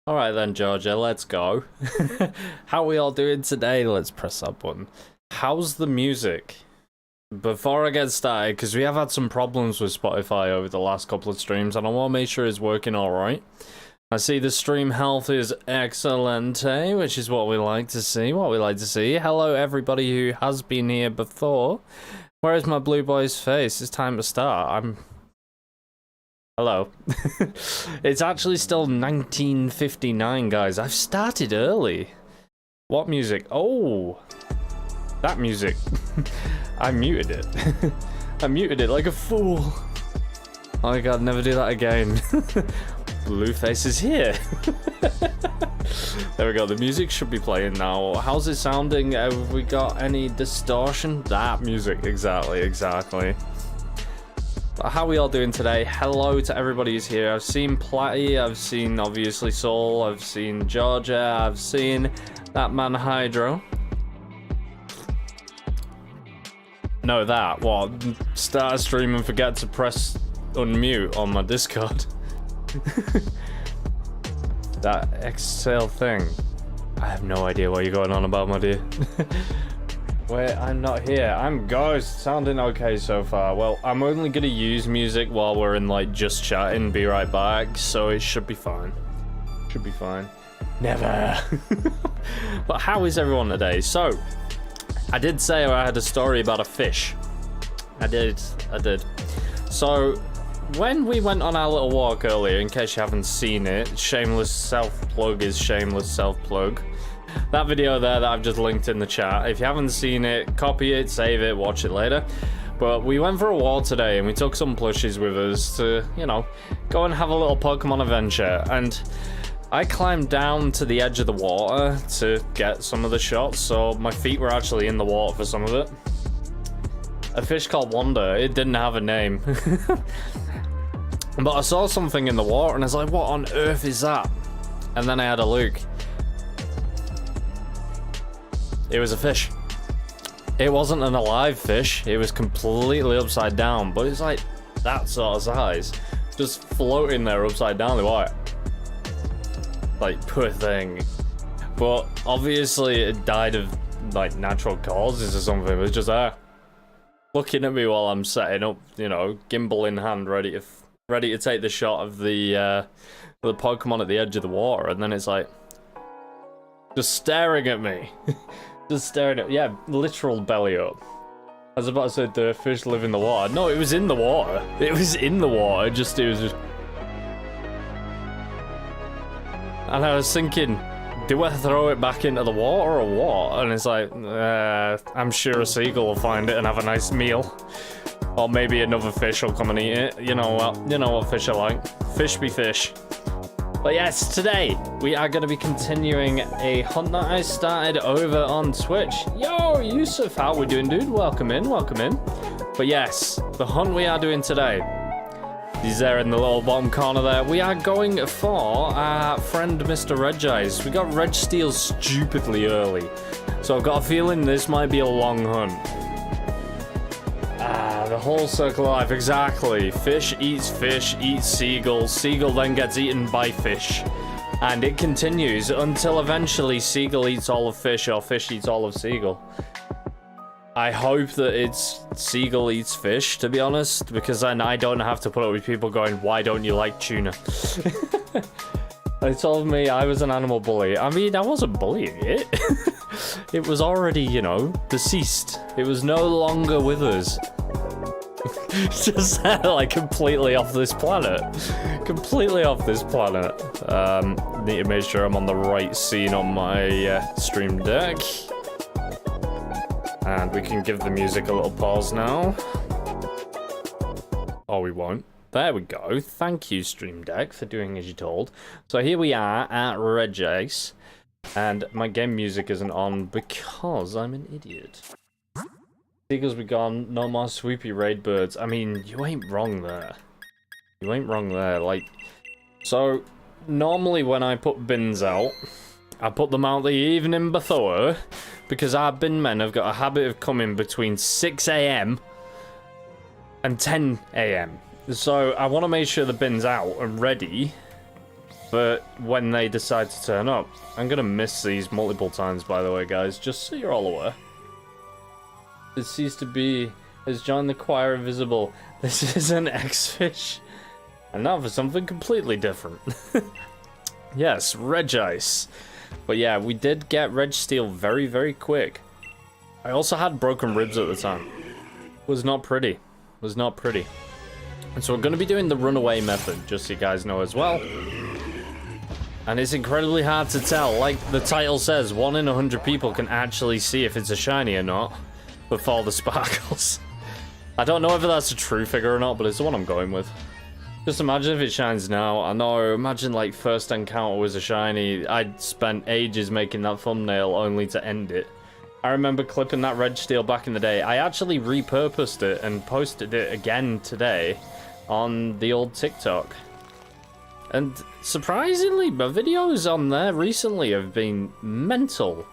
Alright then, Georgia, let's go. How are we all doing today? Let's press that button. How's the music? Before I get started, because we have had some problems with Spotify over the last couple of streams, and I want to make sure it's working alright. I see the stream health is excelente, which is what we like to see, Hello everybody who has been here before. Where is my blue boy's face? It's time to start. Hello. It's actually still 19:59, guys. I've started early. What music? Oh, that music. I muted it. I muted it like a fool. Oh my god, never do that again. Blueface is here. There we go, the music should be playing now. How's it sounding? Have we got any distortion? That music, exactly. How are we all doing today? Hello to everybody who's here. I've seen Platty, I've seen obviously Soul, I've seen Georgia, I've seen that man Hydro. No, that, what? Start a stream and forget to press unmute on my Discord. That exhale thing. I have no idea what you're going on about, my dear. Wait, I'm not here. I'm Ghost. Sounding okay so far. Well, I'm only gonna use music while we're in, like, just chatting. Be right back. So it should be fine. Should be fine. Never. But how is everyone today? So, I did say I had a story about a fish. I did. So, when we went on our little walk earlier, in case you haven't seen it, shameless self-plug is shameless self-plug. That video there that I've just linked in the chat, if you haven't seen it, copy it, save it, watch it later. But we went for a walk today and we took some plushies with us to, you know, go and have a little Pokemon adventure. And I climbed down to the edge of the water to get some of the shots, so my feet were actually in the water for some of it. A fish called Wanda, it didn't have a name. But I saw something in the water and I was like, what on earth is that? And then I had a look. It was a fish. It wasn't an alive fish. It was completely upside down, but it's like that sort of size. Just floating there upside down the water. Like, poor thing. But obviously it died of, like, natural causes or something. It was just there. Looking at me while I'm setting up, you know, gimbal in hand, ready to take the shot of the Pokemon at the edge of the water, and then it's like just staring at me. Just staring at, yeah, literal belly up. I was about to say, the fish live in the water. No, it was in the water. It was in the water, it was just... And I was thinking, do I throw it back into the water or what? And it's like, I'm sure a seagull will find it and have a nice meal. Or maybe another fish will come and eat it. You know what fish are like. Fish be fish. But yes, today we are going to be continuing a hunt that I started over on Twitch. Yo, Yusuf, how we doing, dude? Welcome in. But yes, the hunt we are doing today, he's there in the little bottom corner there. We are going for our friend Mr. REGICE. We got Reg Steel stupidly early, so I've got a feeling this might be a long hunt. The whole circle of life, exactly. Fish eats seagull. Seagull then gets eaten by fish. And it continues until eventually seagull eats all of fish or fish eats all of seagull. I hope that it's seagull eats fish, to be honest, because then I don't have to put up with people going, why don't you like tuna? They told me I was an animal bully. I mean, I wasn't bullying it. It was already, you know, deceased. It was no longer with us. Just like completely off this planet. Completely off this planet. Need to make sure I'm on the right scene on my stream deck. And we can give the music a little pause now. Oh, we won't. There we go. Thank you, Stream Deck, for doing as you're told. So here we are at REGICE. And my game music isn't on because I'm an idiot. Seagulls be gone, no more swoopy raid birds. I mean, you ain't wrong there. You ain't wrong there, like... So, normally when I put bins out, I put them out the evening before, because our bin men have got a habit of coming between 6 AM and 10 AM. So, I want to make sure the bin's out and ready But when they decide to turn up, I'm gonna miss these multiple times, by the way, guys, just so you're all aware. It seems to be, has joined the choir invisible. This is an X-Fish. And now for something completely different. Yes, REGICE. But yeah, we did get Reg Steel very, very quick. I also had broken ribs at the time. Was not pretty. Was not pretty. And so we're going to be doing the runaway method, just so you guys know as well. And it's incredibly hard to tell. Like the title says, 1 in 100 people can actually see if it's a shiny or not before the sparkles. I don't know whether that's a true figure or not, but it's the one I'm going with. Just imagine if it shines now. I know, imagine like first encounter was a shiny. I'd spent ages making that thumbnail only to end it. I remember clipping that Reg Steel back in the day. I actually repurposed it and posted it again today on the old TikTok. And surprisingly, my videos on there recently have been mental.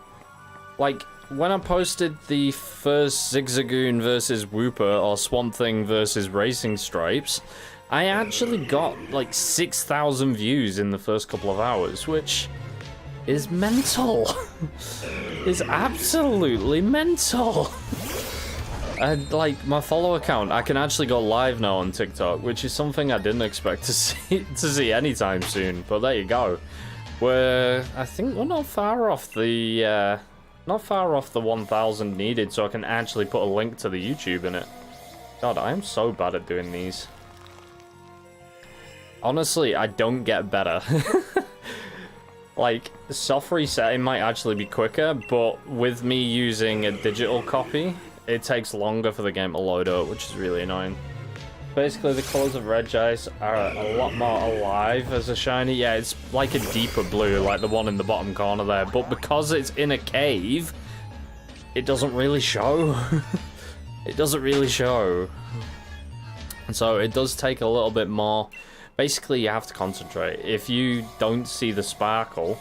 Like, when I posted the first Zigzagoon versus Wooper or Swamp Thing versus Racing Stripes, I actually got like 6,000 views in the first couple of hours, which is mental. It's absolutely mental. And like my follower count, I can actually go live now on TikTok, which is something I didn't expect to see anytime soon. But there you go. I think we're not far off the 1,000 needed, so I can actually put a link to the YouTube in it. God, I am so bad at doing these. Honestly, I don't get better. Like, soft resetting might actually be quicker, but with me using a digital copy, it takes longer for the game to load up, which is really annoying. Basically, the colors of REGICE are a lot more alive as a shiny. Yeah, it's like a deeper blue, like the one in the bottom corner there. But because it's in a cave, it doesn't really show. It doesn't really show. And so it does take a little bit more. Basically, you have to concentrate. If you don't see the sparkle,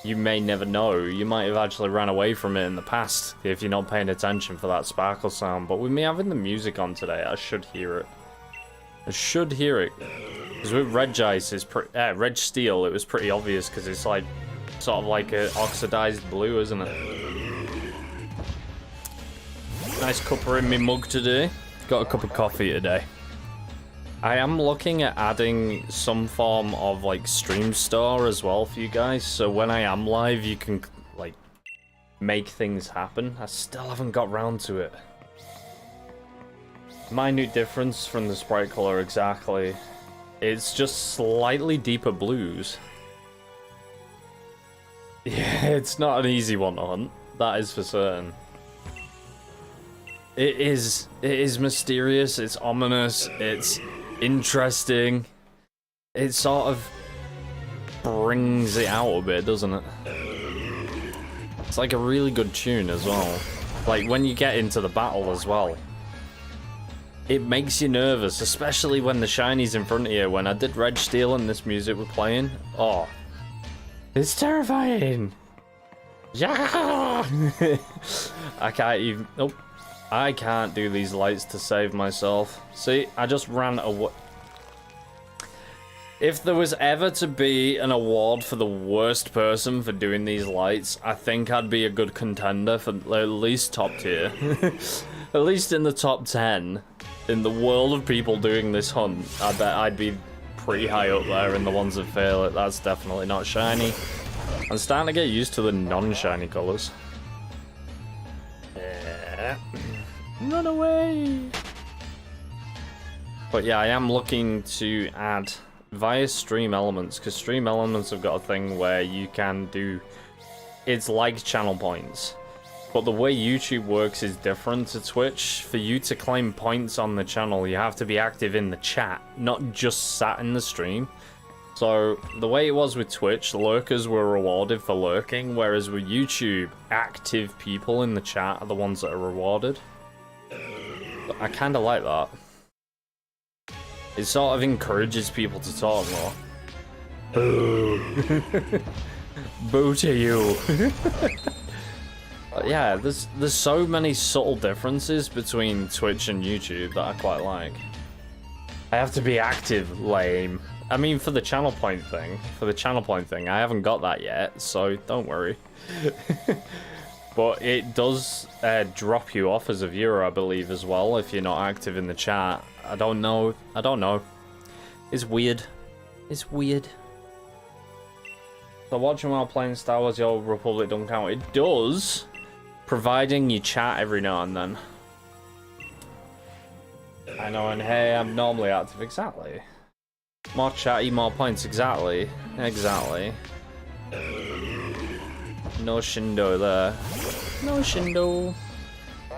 you may never know. You might have actually ran away from it in the past if you're not paying attention for that sparkle sound. But with me having the music on today, I should hear it. I should hear it. Because with REGICE, Reg Steel, it was pretty obvious because it's like sort of like an oxidized blue, isn't it? Nice cuppa in me mug today. Got a cup of coffee today. I am looking at adding some form of like stream store as well for you guys, so when I am live you can like make things happen. I still haven't got round to it. Minute difference from the sprite color exactly. It's just slightly deeper blues. Yeah, it's not an easy one to hunt, that is for certain. It is mysterious, it's ominous, it's interesting. It sort of brings it out a bit, doesn't it? It's like a really good tune as well. Like when you get into the battle as well, it makes you nervous, especially when the shiny's in front of you. When I did Reg Steel and this music were playing, oh, it's terrifying. Yeah. I can't even. Nope. I can't do these lights to save myself. See, I just ran away. If there was ever to be an award for the worst person for doing these lights, I think I'd be a good contender for at least top tier. At least in the top 10. In the world of people doing this hunt, I bet I'd be pretty high up there in the ones that fail it. That's definitely not shiny. I'm starting to get used to the non-shiny colors. Run away! But yeah, I am looking to add via Stream Elements, because Stream Elements have got a thing where you can do... It's like channel points. But the way YouTube works is different to Twitch. For you to claim points on the channel, you have to be active in the chat, not just sat in the stream. So, the way it was with Twitch, lurkers were rewarded for lurking, whereas with YouTube, active people in the chat are the ones that are rewarded. I kind of like that. It sort of encourages people to talk more. Boo. Boo to you. Yeah, there's so many subtle differences between Twitch and YouTube that I quite like. I have to be active, lame. I mean, for the channel point thing, I haven't got that yet, so don't worry. But it does drop you off as a viewer, I believe, as well, if you're not active in the chat. I don't know. It's weird. It's weird. So watching while playing Star Wars The Old Republic don't count. It does, providing you chat every now and then. I know, and hey, I'm normally active. Exactly. More chatty, more points. Exactly. Exactly. No Shindo there. No Shindo.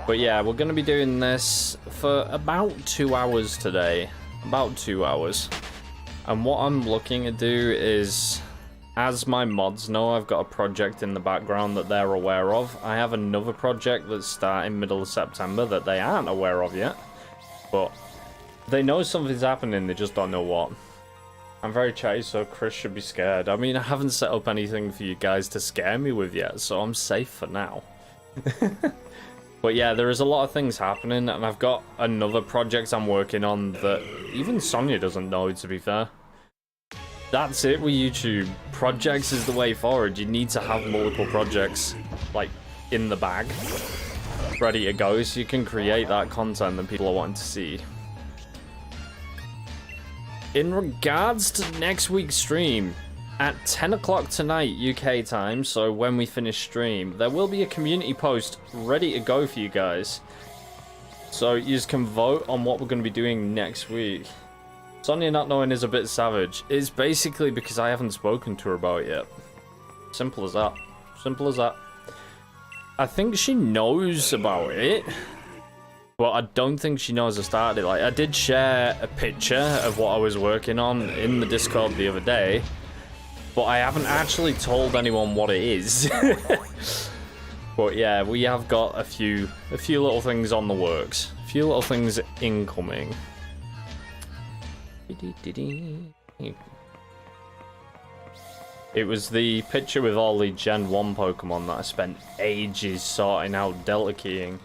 But yeah, we're going to be doing this for about 2 hours today. About 2 hours. And what I'm looking to do is, as my mods know, I've got a project in the background that they're aware of. I have another project that's starting middle of September that they aren't aware of yet. But they know something's happening, they just don't know what. I'm very chatty, so Chris should be scared. I mean, I haven't set up anything for you guys to scare me with yet, so I'm safe for now. But yeah, there is a lot of things happening, and I've got another project I'm working on that even Sonia doesn't know, to be fair. That's it with YouTube. Projects is the way forward. You need to have multiple projects, like, in the bag, ready to go, so you can create that content that people are wanting to see. In regards to next week's stream, at 10 o'clock tonight UK time, so when we finish stream, there will be a community post ready to go for you guys. So you can vote on what we're going to be doing next week. Sonia not knowing is a bit savage. It's basically because I haven't spoken to her about it yet. Simple as that. Simple as that. I think she knows about it, but I don't think she knows I started it. Like, I did share a picture of what I was working on in the Discord the other day, but I haven't actually told anyone what it is. But yeah, we have got a few little things on the works. A few little things incoming. It was the picture with all the Gen 1 Pokemon that I spent ages sorting out Delta keying.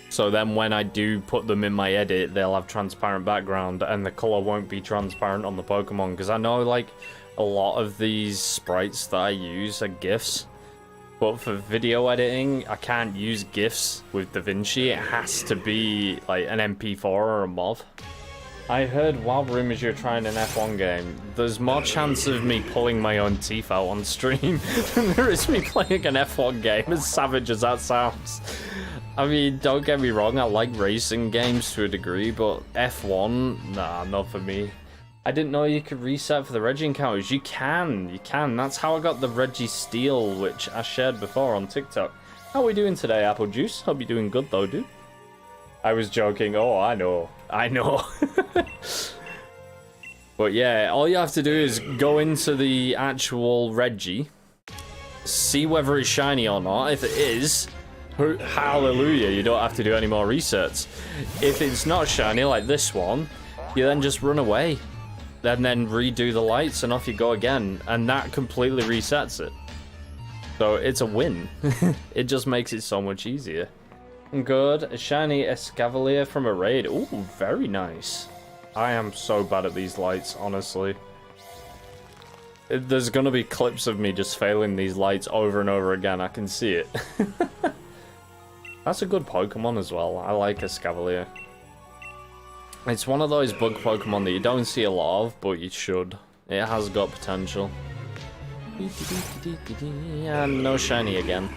So then when I do put them in my edit, they'll have transparent background and the color won't be transparent on the Pokemon. Because I know, like, a lot of these sprites that I use are GIFs. But for video editing, I can't use GIFs with DaVinci. It has to be, like, an MP4 or a MOV. I heard wild rumors you're trying an F1 game. There's more chance of me pulling my own teeth out on stream than there is me playing an F1 game, as savage as that sounds. I mean, don't get me wrong, I like racing games to a degree, but F1, nah, not for me. I didn't know you could reset for the Regi encounters. You can. That's how I got the Regi Steel, which I shared before on TikTok. How are we doing today, Apple Juice? Hope you're doing good though, dude. I was joking. Oh, I know. But yeah, all you have to do is go into the actual Regi, see whether it's shiny or not. If it is, hallelujah, you don't have to do any more resets. If it's not shiny, like this one, you then just run away. And then redo the lights and off you go again. And that completely resets it. So it's a win. It just makes it so much easier. Good. A shiny Escavalier from a raid. Ooh, very nice. I am so bad at these lights, honestly. There's gonna be clips of me just failing these lights over and over again. I can see it. That's a good Pokemon as well. I like Escavalier. It's one of those bug Pokemon that you don't see a lot of, but you should. It has got potential. Yeah, no shiny again.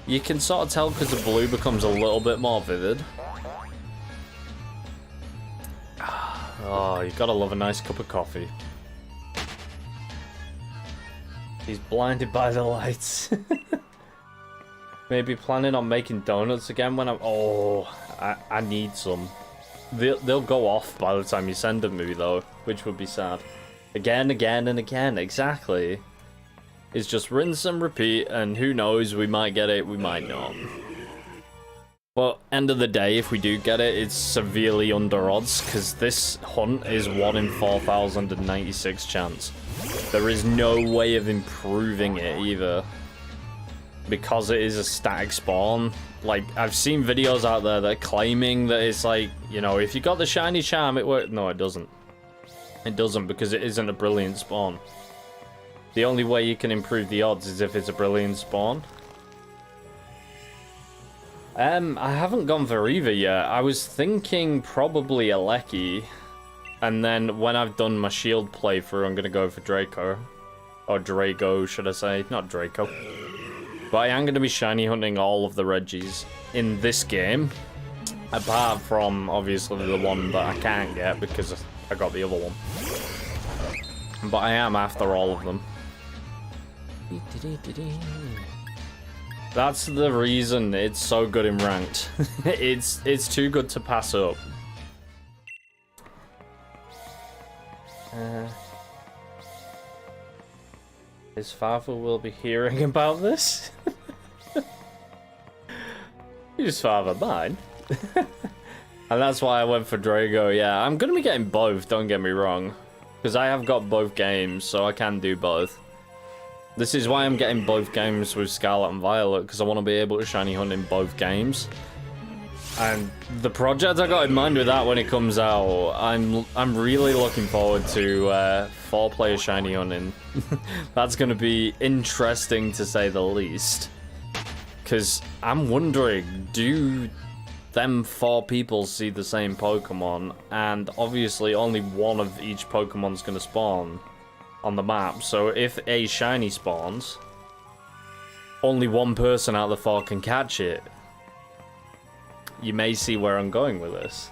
You can sort of tell because the blue becomes a little bit more vivid. Oh, you gotta love a nice cup of coffee. He's blinded by the lights. Maybe planning on making donuts again when I'm... Oh, I need some. They'll go off by the time you send them to me though, which would be sad. Again, and again, exactly. It's just rinse and repeat, and who knows, we might get it, we might not. But end of the day, if we do get it, it's severely under odds, because this hunt is 1 in 4,096 chance. There is no way of improving it either, because it is a static spawn. Like, I've seen videos out there that are claiming that it's like, you know, if you got the shiny charm, it works. No, it doesn't. It doesn't, because it isn't a brilliant spawn. The only way you can improve the odds is if it's a brilliant spawn. I haven't gone for either yet. I was thinking probably a Lecky. And then when I've done my shield playthrough, I'm going to go for Draco. Or Drago, should I say. Not Draco. But I am going to be shiny hunting all of the Regis in this game. Apart from, obviously, the one that I can't get because I got the other one. But I am after all of them. That's the reason it's so good in ranked. It's too good to pass up. His father will be hearing about this. Whose father? Mine. And that's why I went for Drago. Yeah, I'm gonna be getting both, don't get me wrong, because I have got both games, so I can do both. This is why I'm getting both games with Scarlet and Violet, because I want to be able to shiny hunt in both games. And the project I got in mind with that when it comes out, I'm really looking forward to 4-player shiny hunting. That's going to be interesting to say the least. Because I'm wondering, do them 4 people see the same Pokemon? And obviously only one of each Pokemon's going to spawn on the map. So if a shiny spawns, only one person out of the 4 can catch it. You may see where I'm going with this.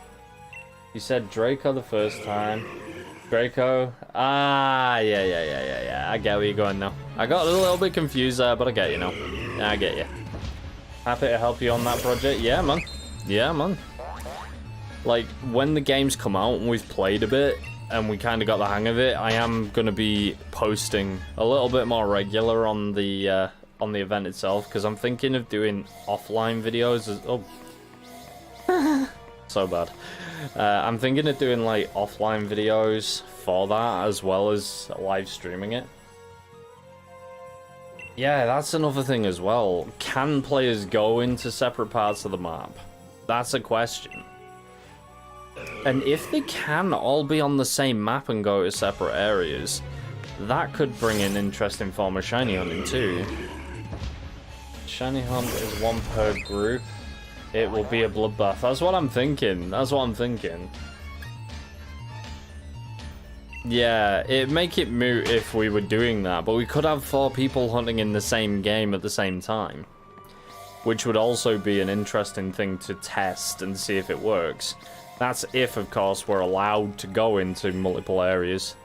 You said Draco the first time. Draco? Ah, yeah. I get where you're going now. I got a little bit confused there, but I get you now. I get you. Happy to help you on that project. Yeah, man. Yeah, man. Like, when the games come out and we've played a bit, and we kind of got the hang of it, I am going to be posting a little bit more regular on the event itself, because I'm thinking of doing offline videos. So bad. I'm thinking of doing like offline videos for that, as well as live streaming it. Yeah, that's another thing as well. Can players go into separate parts of the map? That's a question. And if they can all be on the same map and go to separate areas, that could bring an interesting form of shiny hunting too. Shiny hunt is 1 per group. It will be a bloodbath. That's what I'm thinking. That's what I'm thinking. Yeah, it'd make it moot if we were doing that, but we could have 4 people hunting in the same game at the same time, which would also be an interesting thing to test and see if it works. That's if, of course, we're allowed to go into multiple areas.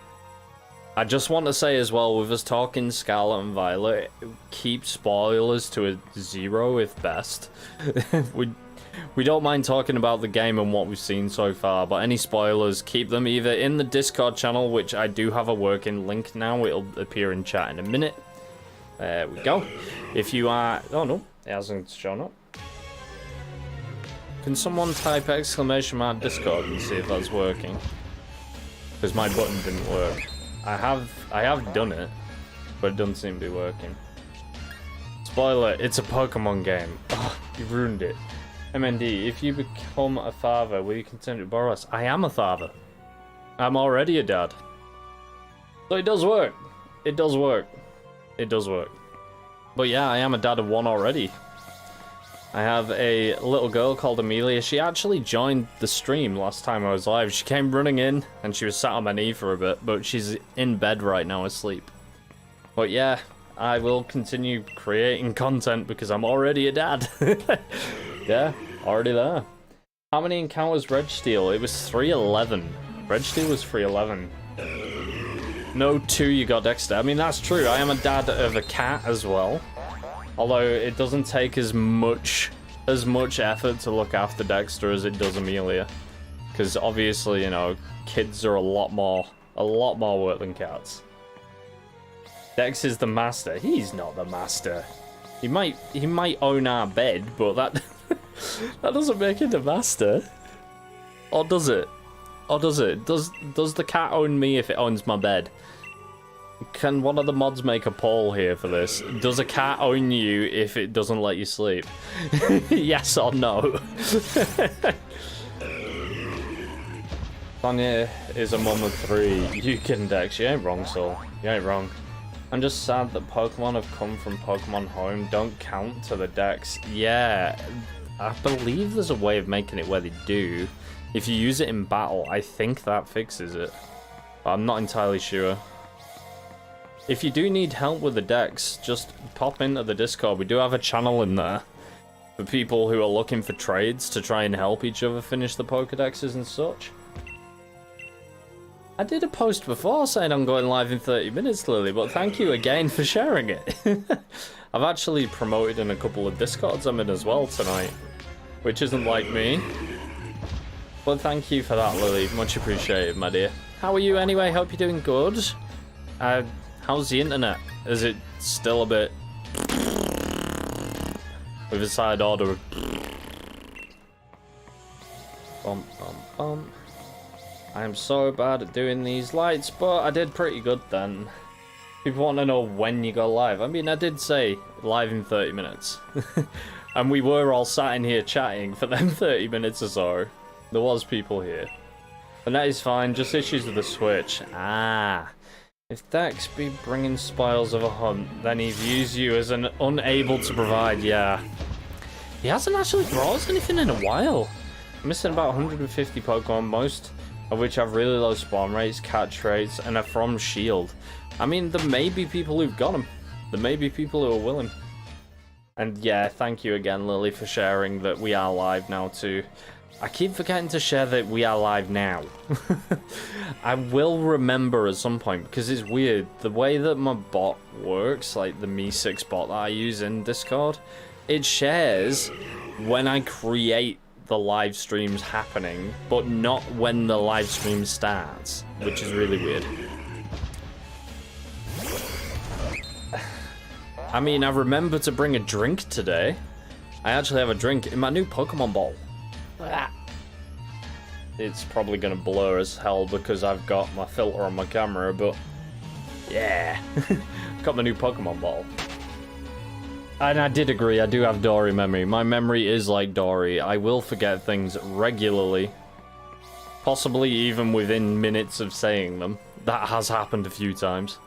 I just want to say as well, with us talking Scarlet and Violet, keep spoilers to a 0 if best. we don't mind talking about the game and what we've seen so far, but any spoilers, keep them either in the Discord channel, which I do have a working link now. It'll appear in chat in a minute. There we go. If you are... Oh no, it hasn't shown up. Can someone type exclamation mark Discord and see if that's working? Because my button didn't work. I have done it, but it doesn't seem to be working. Spoiler, it's a Pokemon game. Oh, you ruined it. MND, if you become a father, will you continue to borrow us? I am a father. I'm already a dad. So it does work. It does work. It does work. But yeah, I am a dad of 1 already. I have a little girl called Amelia. She actually joined the stream last time I was live. She came running in, and she was sat on my knee for a bit, but she's in bed right now asleep. But yeah, I will continue creating content because I'm already a dad. Yeah, already there. How many encounters Regsteel? It was 311. Regsteel was 311. No 2 you got Dexter. I mean, that's true. I am a dad of a cat as well. Although it doesn't take as much effort to look after Dexter as it does Amelia, because obviously, you know, kids are a lot more work than cats. Dex is the master. He's not the master. He might own our bed, but that that doesn't make him the master. Or does it? Or does it? Does the cat own me if it owns my bed? Can one of the mods make a poll here for this? Does a cat own you if it doesn't let you sleep? Yes or no? Sonya is a mum of 3. You can Dex. You ain't wrong, Soul. You ain't wrong. I'm just sad that Pokemon have come from Pokemon Home don't count to the Dex. Yeah, I believe there's a way of making it where they do. If you use it in battle, I think that fixes it. But I'm not entirely sure. If you do need help with the Dex, just pop into the Discord. We do have a channel in there for people who are looking for trades to try and help each other finish the Pokedexes and such. I did a post before saying I'm going live in 30 minutes, Lily, but thank you again for sharing it. I've actually promoted in a couple of Discords I'm in as well tonight, which isn't like me. But thank you for that, Lily. Much appreciated, my dear. How are you anyway? Hope you're doing good. How's the internet? Is it still a bit... with a side order of... bump, bump, bump. I am so bad at doing these lights, but I did pretty good then. People want to know when you go live. I mean, I did say live in 30 minutes. And we were all sat in here chatting for them 30 minutes or so. There was people here. And that is fine, just issues with the Switch. Ah. If Dex be bringing spoils of a hunt, then he views you as an unable to provide, yeah. He hasn't actually brought us anything in a while. I'm missing about 150 Pokemon, most of which have really low spawn rates, catch rates, and are from Shield. I mean, there may be people who've got them. There may be people who are willing. And yeah, thank you again, Lily, for sharing that we are live now too. I keep forgetting to share that we are live now. I will remember at some point, because it's weird. The way that my bot works, like the Me6 bot that I use in Discord, it shares when I create the live streams happening, but not when the live stream starts, which is really weird. I mean, I remember to bring a drink today. I actually have a drink in my new Pokemon bowl. It's probably gonna blur as hell because I've got my filter on my camera, but yeah. Got my new Pokemon ball. And I did agree, I do have Dory memory. My memory is like Dory. I will forget things regularly. Possibly even within minutes of saying them. That has happened a few times.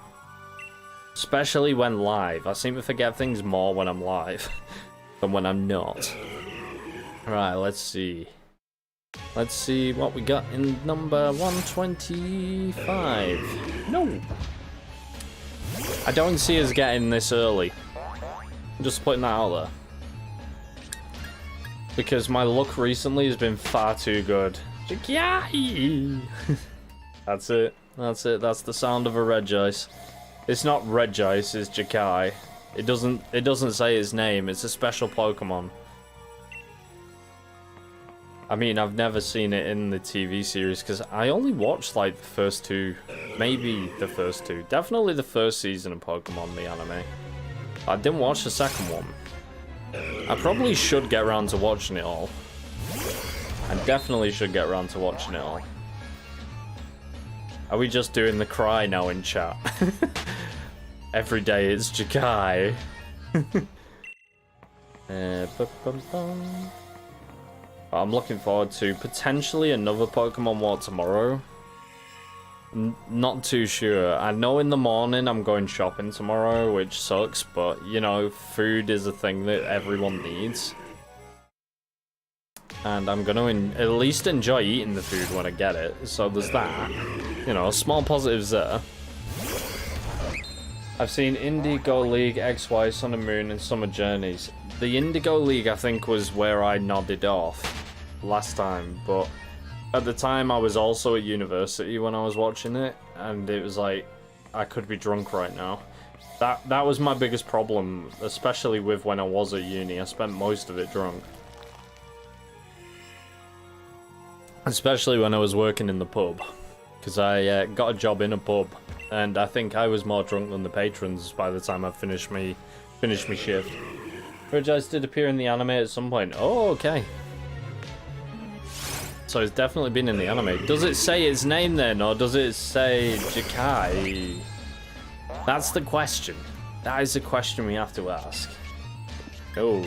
Especially when live. I seem to forget things more when I'm live than when I'm not. Right, let's see. Let's see what we got in number 125. No! I don't see us getting this early. I'm just putting that out there. Because my luck recently has been far too good. That's it. That's it. That's the sound of a REGICE. It's not REGICE, it's Jakai. It doesn't say his name, it's a special Pokemon. I mean, I've never seen it in the TV series because I only watched like the first 2, maybe the first 2. Definitely the first season of Pokemon, the anime. I didn't watch the second one. I probably should get around to watching it all. I definitely should get around to watching it all. Are we just doing the cry now in chat? Every day it's Jakai. I'm looking forward to potentially another Pokemon War tomorrow. Not too sure. I know in the morning I'm going shopping tomorrow, which sucks, but you know, food is a thing that everyone needs. And I'm gonna at least enjoy eating the food when I get it, so there's that. You know, small positives there. I've seen Indigo League, XY, Sun and Moon, and Summer Journeys. The Indigo League, I think, was where I nodded off last time, but at the time I was also at university when I was watching it, and it was like, I could be drunk right now. That was my biggest problem, especially with when I was at uni. I spent most of it drunk. Especially when I was working in the pub, because I got a job in a pub, and I think I was more drunk than the patrons by the time I finished me shift. REGICE did appear in the anime at some point. Oh, okay. So it's definitely been in the anime. Does it say its name then, or does it say Jakai? That's the question. That is the question we have to ask. Oh.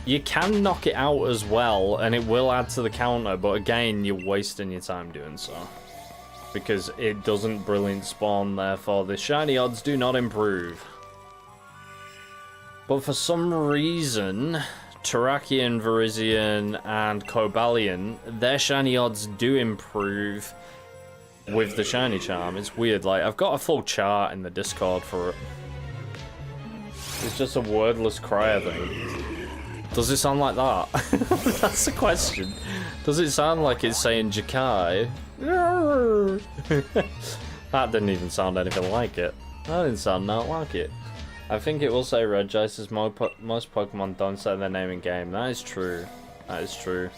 You can knock it out as well, and it will add to the counter, but again, you're wasting your time doing so. Because it doesn't brilliant spawn, therefore the shiny odds do not improve. But for some reason, Terrakion, Virizion, and Cobalion, their shiny odds do improve with the shiny charm. It's weird, like, I've got a full chart in the Discord for it. It's just a wordless cry, I think. Does it sound like that? That's the question. Does it sound like it's saying Jakai? That didn't even sound anything like it. That didn't sound not like it. I think it will say REGICE as most Pokemon don't say their name in game. That is true. That is true.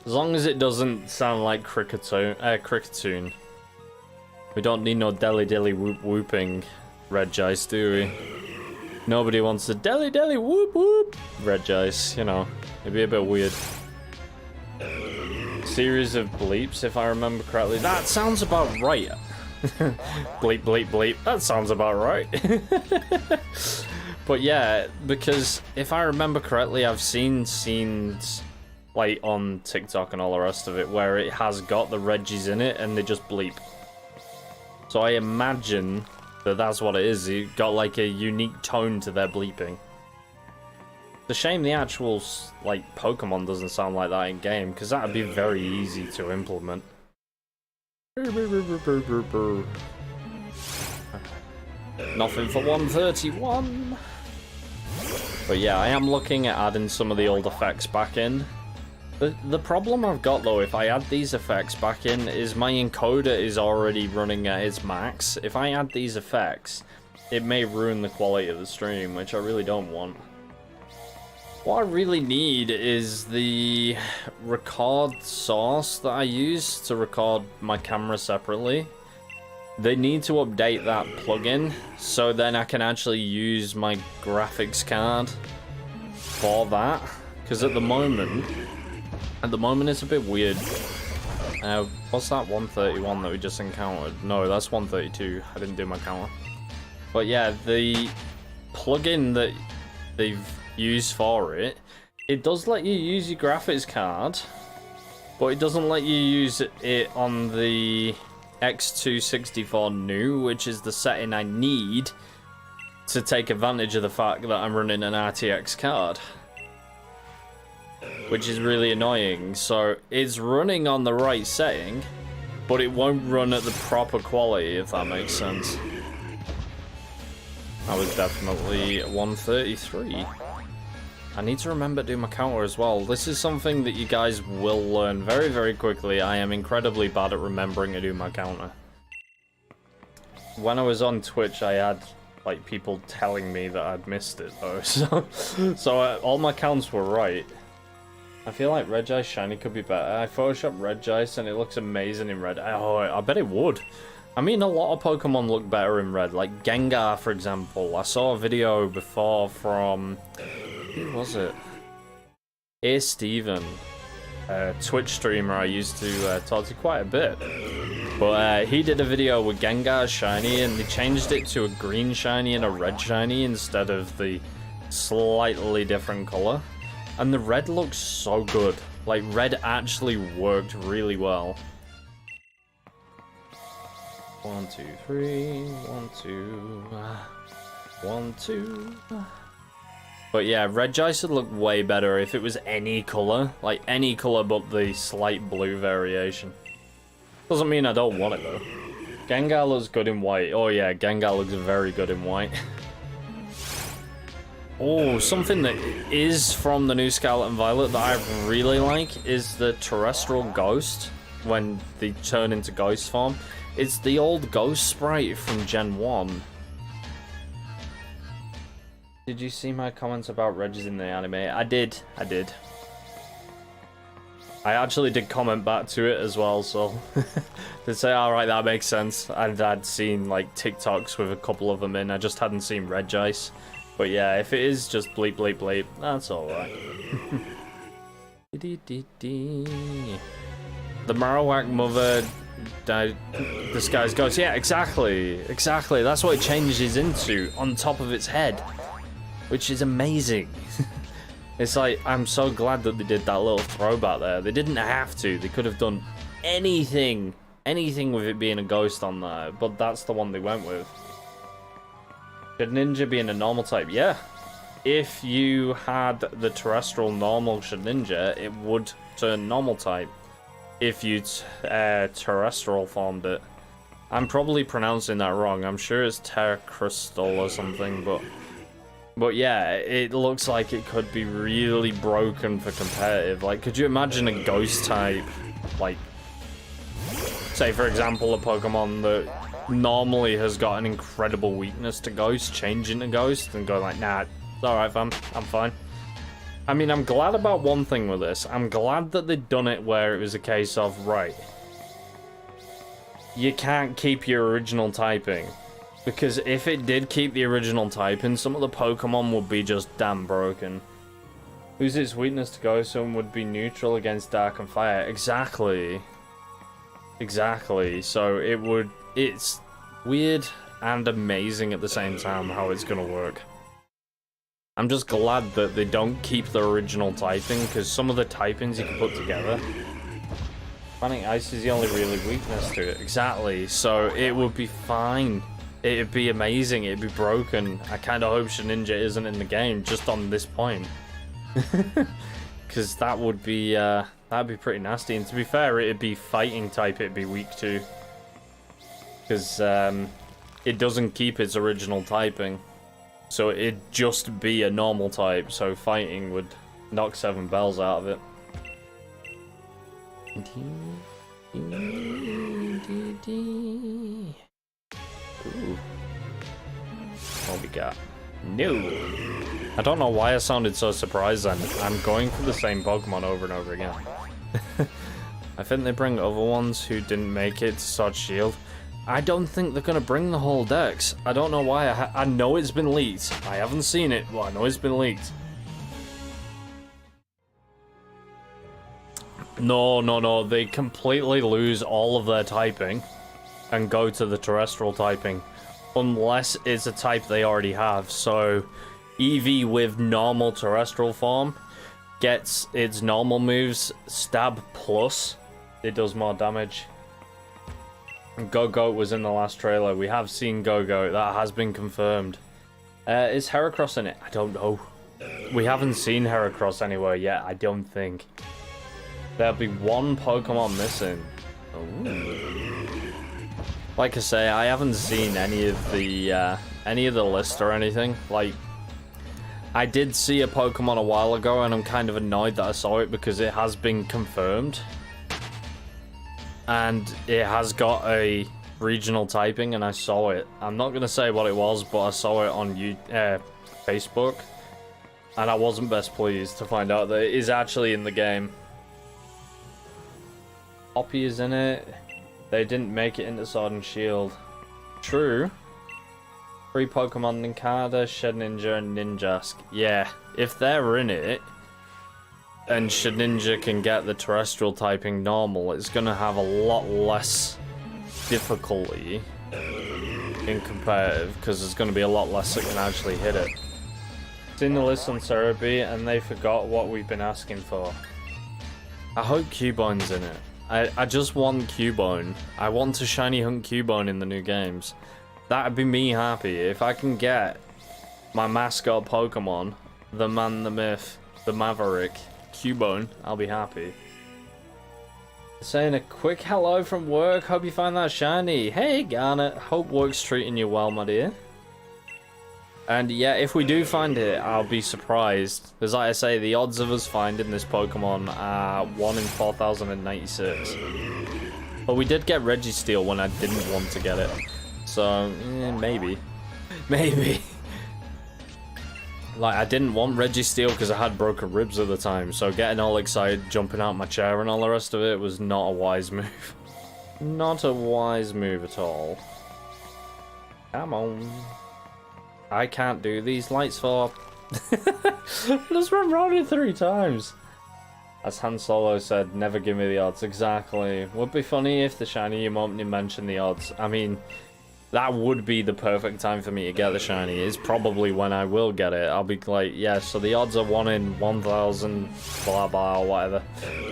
As long as it doesn't sound like Cricketune. We don't need no dilly whoop whooping REGICE, do we? Nobody wants the dilly whoop whoop REGICE, you know. It'd be a bit weird. Series of bleeps, if I remember correctly. That sounds about right. Bleep, bleep, bleep. That sounds about right. But yeah, because if I remember correctly, I've seen scenes like on TikTok and all the rest of it where it has got the Regis in it and they just bleep. So I imagine that that's what it is. It got like a unique tone to their bleeping. It's a shame the actual like Pokemon doesn't sound like that in game, because that would be very easy to implement. Nothing for 131. But yeah, I am looking at adding some of the old effects back in. The problem I've got though, if I add these effects back in, is my encoder is already running at its max. If I add these effects, it may ruin the quality of the stream, which I really don't want. What I really need is the record source that I use to record my camera separately. They need to update that plugin, so then I can actually use my graphics card for that. Because at the moment it's a bit weird. What's that 131 that we just encountered? No, that's 132. I didn't do my counter. But yeah, the plugin that they've used for it, it does let you use your graphics card, but it doesn't let you use it on the X264 new, which is the setting I need to take advantage of the fact that I'm running an RTX card. Which is really annoying. So it's running on the right setting, but it won't run at the proper quality, if that makes sense. I was definitely 133. I need to remember to do my counter as well. This is something that you guys will learn very, very quickly. I am incredibly bad at remembering to do my counter. When I was on Twitch, I had like people telling me that I'd missed it though. So all my counts were right. I feel like REGICE shiny could be better. I photoshopped REGICE and it looks amazing in red. Oh, I bet it would. I mean, a lot of Pokemon look better in red. Like Gengar, for example. I saw a video before from... who was it? Steven, a Twitch streamer I used to talk to quite a bit. But he did a video with Gengar shiny and they changed it to a green shiny and a red shiny instead of the slightly different color. And the red looks so good. Like, red actually worked really well. 1, 2, 3, 1, 2, 1, 2. But yeah, REGICE would look way better if it was any color. Like, any color but the slight blue variation. Doesn't mean I don't want it, though. Gengar looks good in white. Oh yeah, Gengar looks very good in white. Oh, something that is from the new Scarlet and Violet that I really like is the Terrestrial Ghost when they turn into ghost form. It's the old ghost sprite from Gen 1. Did you see my comments about Regis in the anime? I did. I actually did comment back to it as well, so to say, alright, that makes sense. And I'd seen like TikToks with a couple of them in, I just hadn't seen REGICE. But yeah, if it is just bleep bleep bleep, that's alright. The Marowak mother disguised ghost. Yeah, exactly. That's what it changes into on top of its head. which is amazing. It's like, I'm so glad that they did that little throwback there. They didn't have to. They could have done anything with it being a ghost on there, but that's the one they went with. Shedinja being a normal type, yeah. If you had the terrestrial normal Shedinja, it would turn normal type. If you terrestrial formed it. I'm probably pronouncing that wrong. I'm sure it's Terra Crystal or something, but yeah, it looks like it could be really broken for competitive. Like, could you imagine a ghost type, like, say for example, a Pokemon that normally has got an incredible weakness to ghost, changing to ghost and go like, nah, it's alright fam, I'm fine. I mean, I'm glad about one thing with this. I'm glad that they'd done it where it was a case of, right, you can't keep your original typing. Because if it did keep the original typing, some of the Pokemon would be just damn broken. Who's its weakness to ghost and would be neutral against dark and fire? Exactly. Exactly. So it's weird and amazing at the same time how it's gonna work. I'm just glad that they don't keep the original typing, because some of the typings you can put together. Finding Ice is the only really weakness to it. Exactly. So it would be fine. It'd be amazing. It'd be broken. I kind of hope Shedinja isn't in the game just on this point, because that would be that'd be pretty nasty. And to be fair, it'd be fighting type. It'd be weak too, because it doesn't keep its original typing. So it'd just be a normal type, so fighting would knock 7 bells out of it. Ooh. What we got? No! I don't know why I sounded so surprised then. I'm going for the same Pokemon over and over again. I think they bring other ones who didn't make it to Sword Shield. I don't think they're gonna bring the whole dex. I don't know why. I know it's been leaked. I haven't seen it, but I know it's been leaked. No. They completely lose all of their typing and go to the terrestrial typing. Unless it's a type they already have. So, Eevee with normal terrestrial form gets its normal moves, Stab Plus. It does more damage. Go-Goat was in the last trailer. We have seen Go-Goat. That has been confirmed. Is Heracross in it? I don't know. We haven't seen Heracross anywhere yet, I don't think. There'll be one Pokemon missing. Ooh. Like I say, I haven't seen any of the list or anything. Like, I did see a Pokemon a while ago, and I'm kind of annoyed that I saw it because it has been confirmed. And it has got a regional typing, and I saw it. I'm not going to say what it was, but I saw it on Facebook. And I wasn't best pleased to find out that it is actually in the game. Hoppy is in it. They didn't make it into Sword and Shield. True. 3 Pokemon, Nincada, Shedinja, and Ninjask. Yeah, if they're in it, and Shedinja can get the terrestrial typing normal, it's gonna have a lot less difficulty in competitive, because there's gonna be a lot less that can actually hit it. Seen the list on Cerebi, and they forgot what we've been asking for. I hope Cubone's in it. I just want Cubone. I want to shiny hunt Cubone in the new games. That'd be me happy. If I can get my mascot Pokemon, the man, the myth, the Maverick, Cubone, I'll be happy. Saying a quick hello from work. Hope you find that shiny. Hey Garnet, hope work's treating you well, my dear. And yeah, if we do find it, I'll be surprised. Because like I say, the odds of us finding this Pokemon are 1 in 4,096. But we did get Registeel when I didn't want to get it. So, maybe. Maybe. Like, I didn't want Registeel because I had broken ribs at the time. So getting all excited, jumping out my chair and all the rest of it was not a wise move. Not a wise move at all. Come on. I can't do these lights for. Just run round it 3 times. As Han Solo said, never give me the odds. Exactly. Would be funny if the shiny emote mentioned the odds. I mean, that would be the perfect time for me to get the shiny. It's probably when I will get it. I'll be like, yeah, so the odds are 1 in 1,000, blah, blah, or whatever.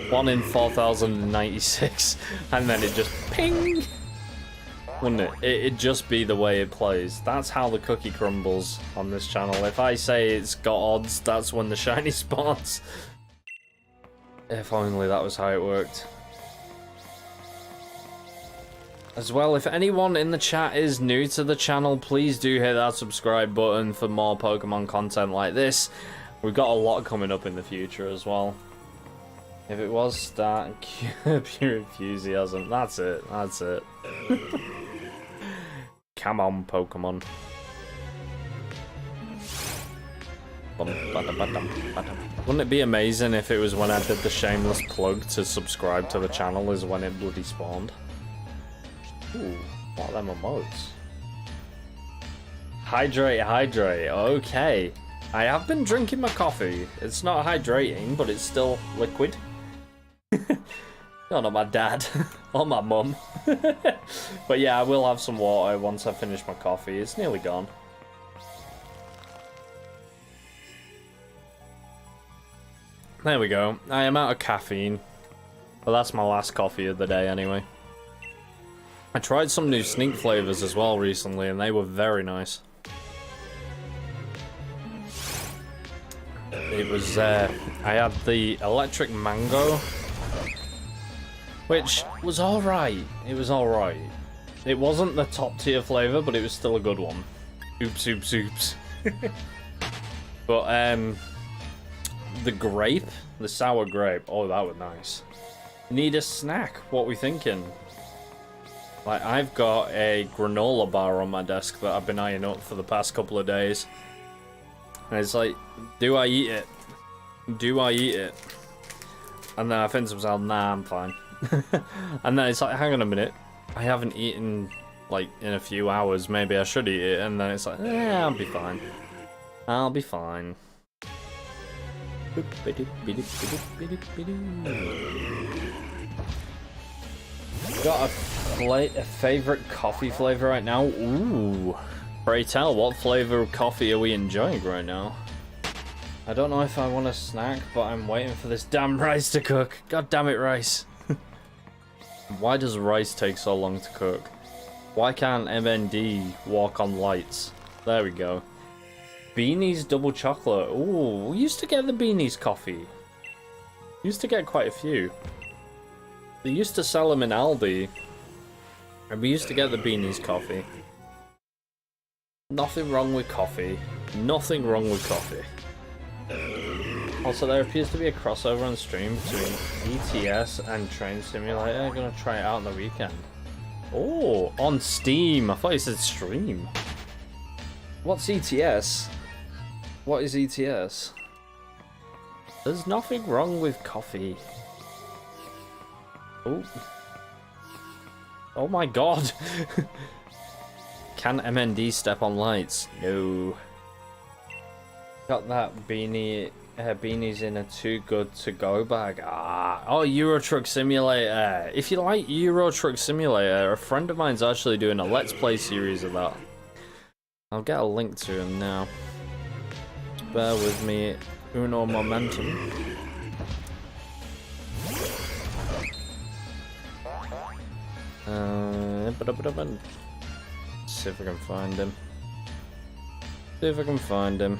1 in 4,096. And then it just ping! Wouldn't it? It'd just be the way it plays. That's how the cookie crumbles on this channel. If I say it's got odds, that's when the shiny spawns. If only that was how it worked. As well, if anyone in the chat is new to the channel, please do hit that subscribe button for more Pokemon content like this. We've got a lot coming up in the future as well. If it was that pure enthusiasm, that's it, that's it. Come on, Pokemon. Wouldn't it be amazing if it was when I did the shameless plug to subscribe to the channel is when it bloody spawned? Ooh, what are them emotes? Hydrate, hydrate, okay. I have been drinking my coffee. It's not hydrating, but it's still liquid. Not my dad, or my mum. But yeah, I will have some water once I finish my coffee. It's nearly gone. There we go. I am out of caffeine. But that's my last coffee of the day anyway. I tried some new sneak flavors as well recently, and they were very nice. It was, I had the electric mango, which was alright. It was alright. It wasn't the top tier flavor, but it was still a good one. Oops, oops, oops. But, the grape, the sour grape, oh, that was nice. Need a snack, what we thinking? Like, I've got a granola bar on my desk that I've been eyeing up for the past couple of days. And it's like, do I eat it? Do I eat it? And then I think to myself, nah, I'm fine. And then it's like, hang on a minute. I haven't eaten, like, in a few hours. Maybe I should eat it. And then it's like, yeah, I'll be fine. I'll be fine. Got a favorite coffee flavor right now? Ooh. Pray tell, what flavor of coffee are we enjoying right now? I don't know if I want a snack, but I'm waiting for this damn rice to cook. God damn it, rice. Why does rice take so long to cook? Why can't MND walk on lights? There we go. Beanies double chocolate. Ooh, we used to get the Beanies coffee. Used to get quite a few. They used to sell them in Aldi, and we used to get the Beanies coffee. Nothing wrong with coffee. Nothing wrong with coffee. Also, there appears to be a crossover on stream between ETS and Train Simulator. I'm gonna try it out on the weekend. Oh, on Steam. I thought you said stream. What's ETS? What is ETS? There's nothing wrong with coffee. Oh. Oh my god. Can MND step on lights? No. Got that beanies in a too good to go bag. Ah. Oh, Euro Truck Simulator. If you like Euro Truck Simulator, a friend of mine's actually doing a Let's Play series of that. I'll get a link to him now. Bear with me. Uno momentum. See if I can find him. See if I can find him.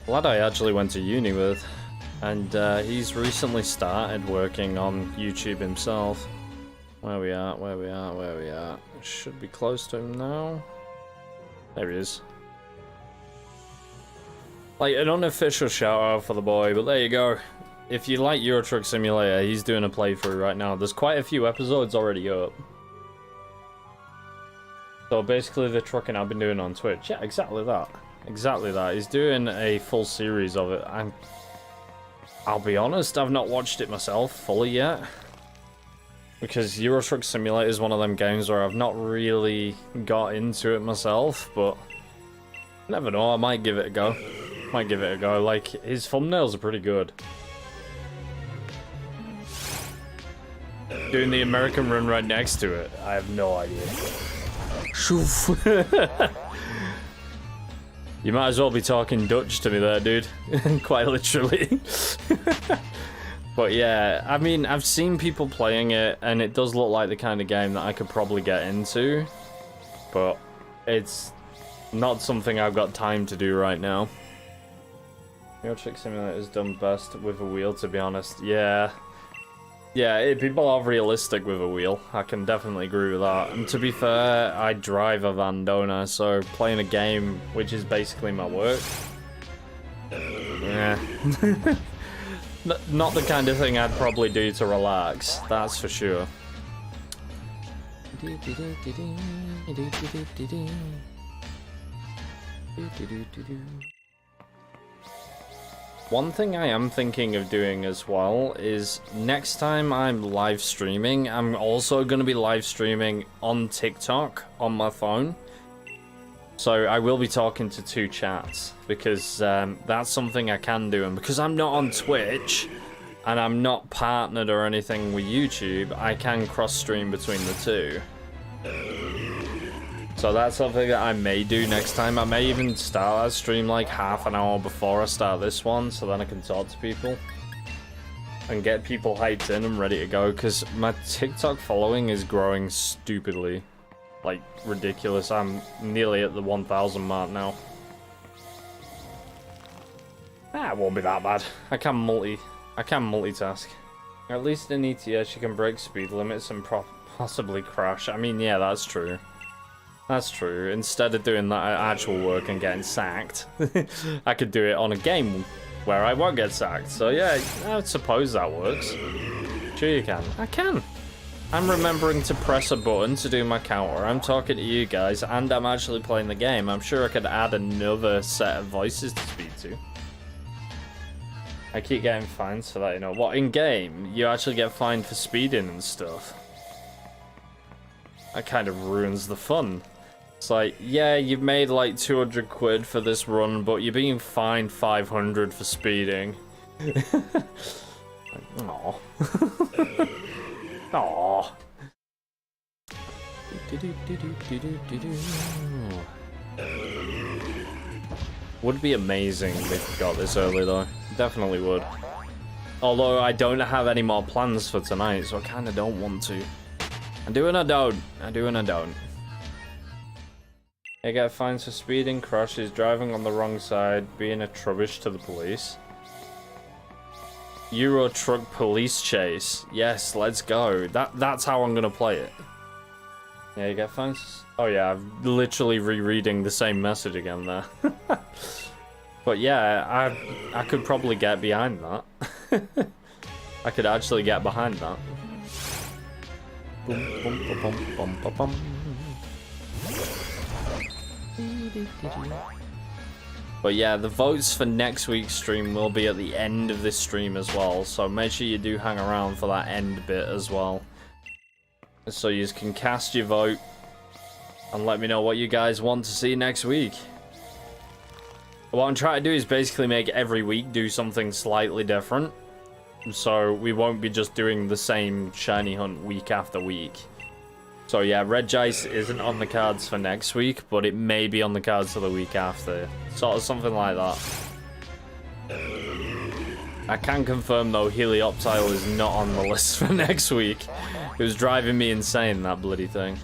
Lad I actually went to uni with, and he's recently started working on YouTube himself. Where we at? Where we at? Where we at? Should be close to him now. There he is. Like an unofficial shout out for the boy, but there you go. If you like Euro Truck Simulator, he's doing a playthrough right now. There's quite a few episodes already up. So basically the trucking I've been doing on Twitch. Yeah, exactly that. Exactly that. He's doing a full series of it. And I'll be honest, I've not watched it myself fully yet. Because Euro Truck Simulator is one of them games where I've not really got into it myself. But never know, I might give it a go. Might give it a go. Like, his thumbnails are pretty good. Doing the American run right next to it. I have no idea. Shoof. You might as well be talking Dutch to me there, dude. Quite literally. But yeah, I mean, I've seen people playing it, and it does look like the kind of game that I could probably get into. But it's not something I've got time to do right now. Euro Truck Simulator is done best with a wheel, to be honest. Yeah. Yeah, people are realistic with a wheel. I can definitely agree with that. And to be fair, I drive a van, don't I? So playing a game, which is basically my work. Yeah. Not the kind of thing I'd probably do to relax, that's for sure. One thing I am thinking of doing as well is next time I'm live streaming, I'm also going to be live streaming on TikTok on my phone. So I will be talking to 2 chats because that's something I can do, and because I'm not on Twitch and I'm not partnered or anything with YouTube, I can cross stream between the 2. So that's something that I may do next time. I may even start a stream like half an hour before I start this one, so then I can talk to people and get people hyped in and ready to go, because my TikTok following is growing stupidly. Like, ridiculous. I'm nearly at the 1,000 mark now. It won't be that bad. I can multitask. At least in ETS you can break speed limits and possibly crash. I mean, yeah, that's true. That's true. Instead of doing that actual work and getting sacked, I could do it on a game where I won't get sacked. So yeah, I suppose that works. Sure you can. I can. I'm remembering to press a button to do my counter. I'm talking to you guys, and I'm actually playing the game. I'm sure I could add another set of voices to speak to. I keep getting fined for that, you know. What, in game? You actually get fined for speeding and stuff? That kind of ruins the fun. It's like, yeah, you've made like 200 quid for this run, but you're being fined 500 for speeding. Aww. Aww. Would be amazing if we got this early though. Definitely would. Although I don't have any more plans for tonight, so I kind of don't want to. I do and I don't. I do and I don't. I get fines for speeding, crashes, driving on the wrong side, being a trubbish to the police. Euro Truck Police Chase. Yes, let's go. That's how I'm gonna play it. Yeah, you get fines. Oh yeah, I'm literally rereading the same message again there. But yeah, I could probably get behind that. I could actually get behind that. Boom, boom, boom, boom, boom, boom. But yeah, the votes for next week's stream will be at the end of this stream as well, so make sure you do hang around for that end bit as well. So you can cast your vote and let me know what you guys want to see next week. What I'm trying to do is basically make every week do something slightly different. So we won't be just doing the same shiny hunt week after week. So yeah, REGICE isn't on the cards for next week, but it may be on the cards for the week after. Sort of something like that. I can confirm though, Helioptile is not on the list for next week. It was driving me insane, that bloody thing.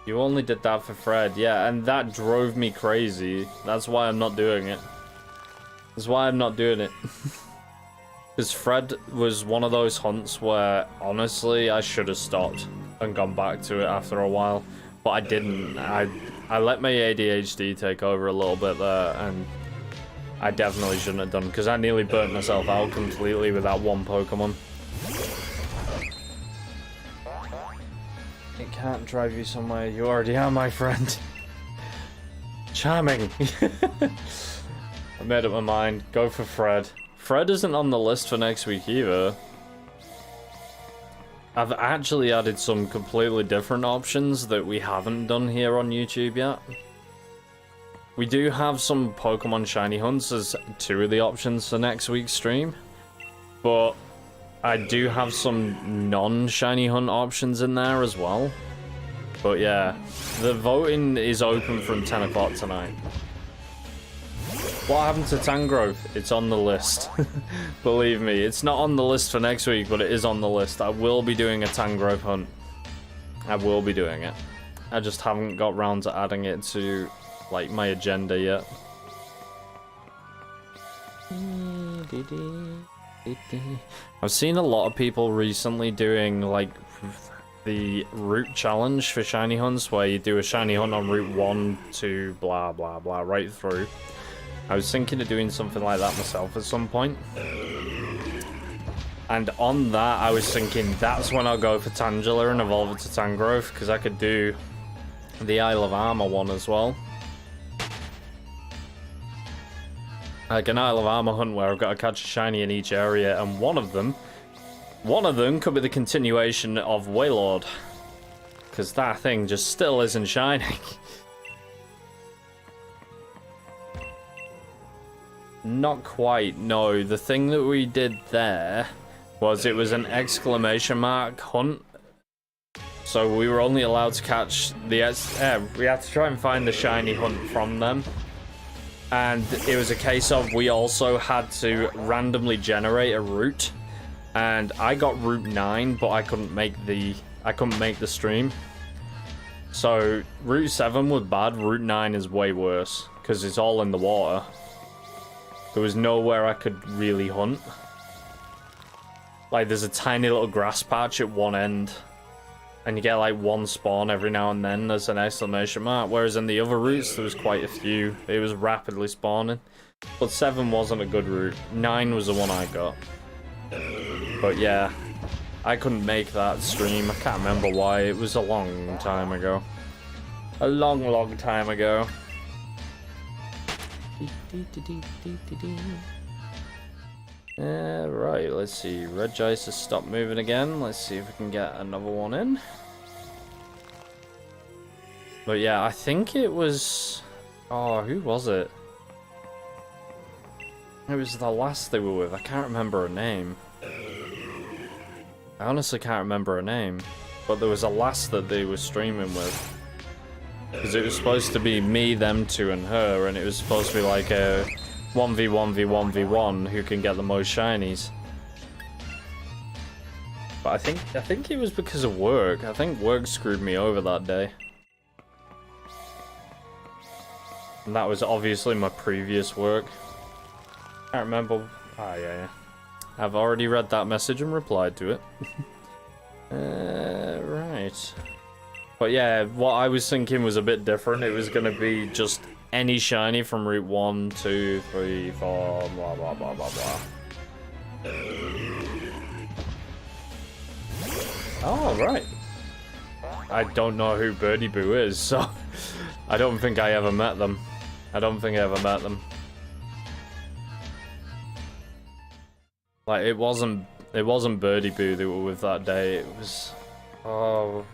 You only did that for Fred, yeah, and that drove me crazy. That's why I'm not doing it. That's why I'm not doing it. Because Fred was one of those hunts where, honestly, I should have stopped and gone back to it after a while. But I didn't. I let my ADHD take over a little bit there, and I definitely shouldn't have done, because I nearly burnt myself out completely with that one Pokemon. It can't drive you somewhere you already are, my friend. Charming. I made up my mind. Go for Fred. Fred isn't on the list for next week either. I've actually added some completely different options that we haven't done here on YouTube yet. We do have some Pokemon shiny hunts as 2 of the options for next week's stream, but I do have some non-shiny hunt options in there as well. But yeah, the voting is open from 10 o'clock tonight. What happened to Tangrowth? It's on the list. Believe me, it's not on the list for next week, but it is on the list. I will be doing a Tangrowth hunt. I will be doing it. I just haven't got round to adding it to, like, my agenda yet. I've seen a lot of people recently doing, like, the route challenge for shiny hunts, where you do a shiny hunt on route 1 to blah blah blah right through. I was thinking of doing something like that myself at some point. And on that, I was thinking that's when I'll go for Tangela and evolve it to Tangrowth, because I could do the Isle of Armor one as well. Like an Isle of Armor hunt where I've got to catch a shiny in each area, and one of them could be the continuation of Wailord, because that thing just still isn't shining. Not quite, no. The thing that we did there was it was an exclamation mark hunt. So we were only allowed to catch the... we had to try and find the shiny hunt from them. And it was a case of we also had to randomly generate a route. And I got route 9, but I couldn't make the stream. So route 7 was bad, route 9 is way worse, because it's all in the water. There was nowhere I could really hunt. Like, there's a tiny little grass patch at one end, and you get like one spawn every now and then. There's an exclamation mark, whereas in the other routes there was quite a few. It was rapidly spawning. But 7 wasn't a good route. 9 was the one I got. But yeah, I couldn't make that stream. I can't remember why. It was a long time ago. A long time ago. Right, let's see. REGICE has stopped moving again. Let's see if we can get another one in. But yeah, I think it was... Oh, who was it? It was the last they were with. I can't remember her name. I honestly can't remember her name. But there was a last that they were streaming with. Because it was supposed to be me, them two, and her, and it was supposed to be like a 1v1v1v1 who can get the most shinies. But I think it was because of work. I think work screwed me over that day. And that was obviously my previous work. Can't remember. Ah, yeah. I've already read that message and replied to it. Right. But yeah, what I was thinking was a bit different. It was going to be just any shiny from route 1, 2, 3, 4, blah, blah, blah, blah, blah. Oh, right. I don't know who Birdie Boo is, so I don't think I ever met them. Like, it wasn't Birdie Boo that were with that day. It was... Oh...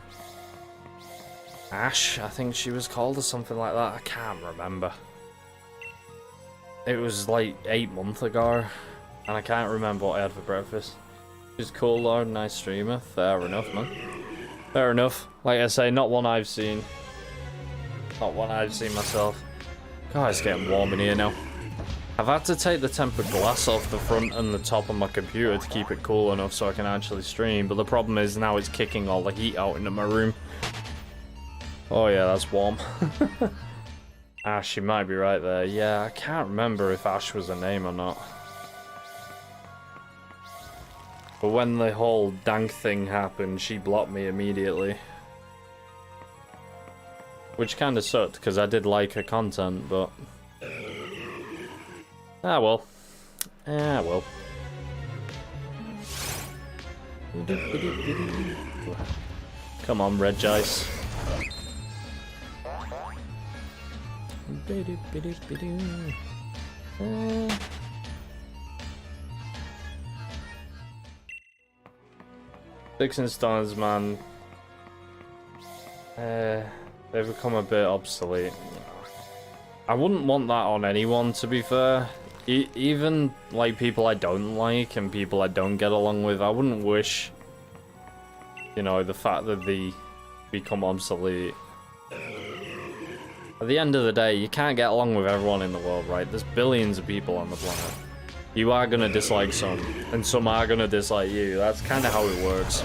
Ash, I think she was called, or something like that. I can't remember. It was like 8 months ago, and I can't remember what I had for breakfast. She's cool though, nice streamer. Fair enough, man. Fair enough. Like I say, not one I've seen. Not one I've seen myself. God, it's getting warm in here now. I've had to take the tempered glass off the front and the top of my computer to keep it cool enough so I can actually stream, but the problem is now it's kicking all the heat out into my room. Oh yeah, that's warm. Ash, you might be right there. Yeah, I can't remember if Ash was a name or not. But when the whole dank thing happened, she blocked me immediately. Which kind of sucked, because I did like her content, but... Ah well. Ah well. Come on, REGICE. Sticks and stones, man. They've become a bit obsolete. I wouldn't want that on anyone, to be fair. Even, like, people I don't like and people I don't get along with, I wouldn't wish, you know, the fact that they become obsolete. At the end of the day, you can't get along with everyone in the world, right? There's billions of people on the planet. You are gonna dislike some, and some are gonna dislike you. That's kind of how it works.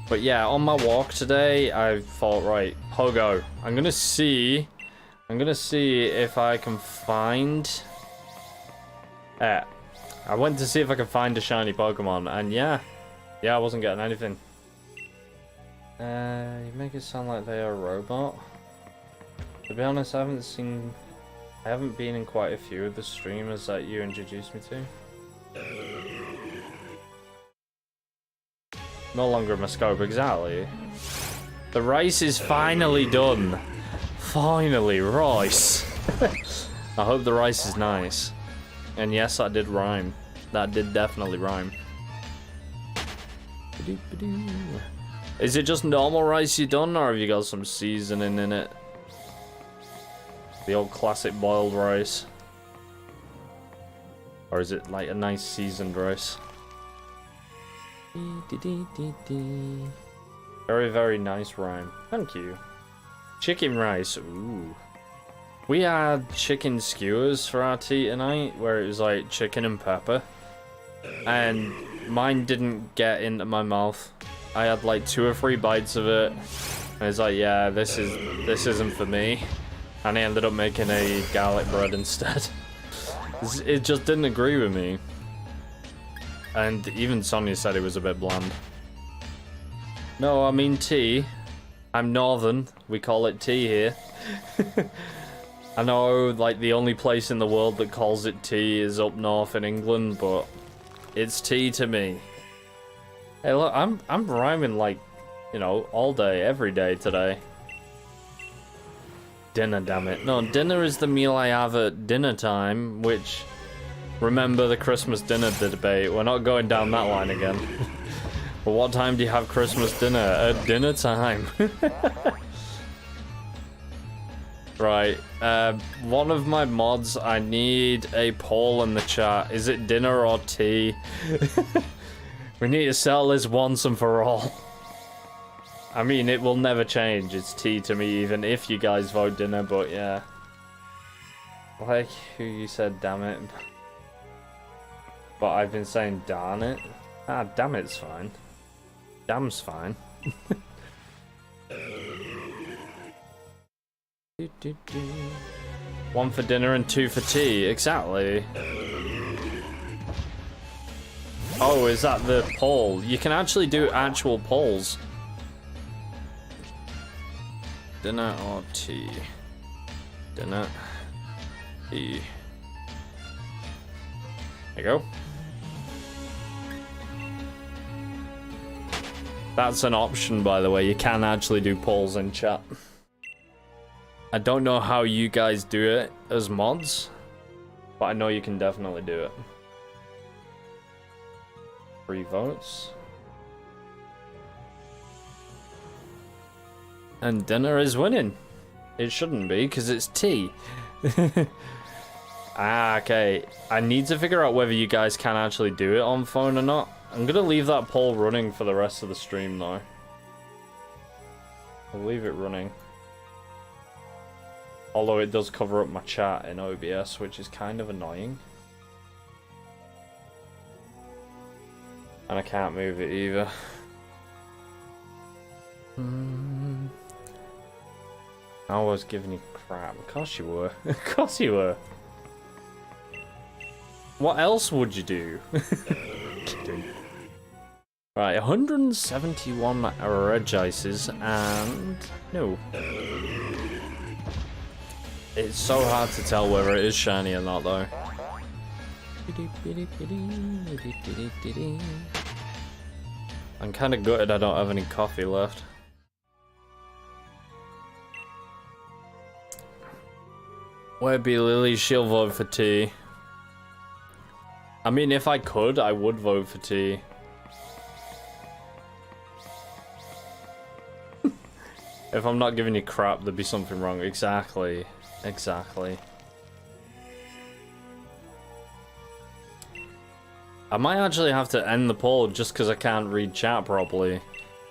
But yeah, on my walk today, I thought, right, Pogo, I'm gonna see if I can find... I went to see if I could find a shiny Pokemon, and yeah, I wasn't getting anything. You make it sound like they are a robot. To be honest, I haven't been in quite a few of the streamers that you introduced me to. No longer a Muscoba, exactly. The rice is finally done. Finally, rice. I hope the rice is nice. And yes, that did rhyme. That did definitely rhyme. Is it just normal rice you done, or have you got some seasoning in it? The old classic boiled rice. Or is it like a nice seasoned rice? Very, very nice rhyme. Thank you. Chicken rice. Ooh. We had chicken skewers for our tea tonight, where it was like chicken and pepper. And mine didn't get into my mouth. I had like 2 or 3 bites of it. And I was like, yeah, this isn't for me. And I ended up making a garlic bread instead. It just didn't agree with me. And even Sonia said it was a bit bland. No, I mean tea. I'm northern. We call it tea here. I know, like, the only place in the world that calls it tea is up north in England, but it's tea to me. Hey, look, I'm rhyming, like, you know, all day, every day today. Dinner, damn it. No, dinner is the meal I have at dinner time, which, remember the Christmas dinner debate. We're not going down that line again. But what time do you have Christmas dinner? At dinner time. Right, one of my mods, I need a poll in the chat. Is it dinner or tea? We need to settle this once and for all. I mean, it will never change. It's tea to me, even if you guys vote dinner, but yeah. Like who you said, damn it. But I've been saying darn it. Ah, damn it's fine. Damn's fine. One for dinner and 2 for tea, exactly. Oh, is that the poll? You can actually do actual polls. Dinner or tea? Dinner, tea. There you go. That's an option, by the way. You can actually do polls in chat. I don't know how you guys do it as mods, but I know you can definitely do it. 3 votes. And dinner is winning. It shouldn't be, because it's tea. Ah, okay. I need to figure out whether you guys can actually do it on phone or not. I'm going to leave that poll running for the rest of the stream, though. I'll leave it running. Although it does cover up my chat in OBS, which is kind of annoying. And I can't move it either. I was giving you crap. Of course you were. Of course you were. What else would you do? Kidding. Right, 171 REGICEs and... no. It's so hard to tell whether it is shiny or not, though. I'm kind of gutted I don't have any coffee left. Where'd be Lily? She'll vote for tea. I mean, if I could, I would vote for tea. If I'm not giving you crap, there'd be something wrong. Exactly. Exactly. I might actually have to end the poll just because I can't read chat properly.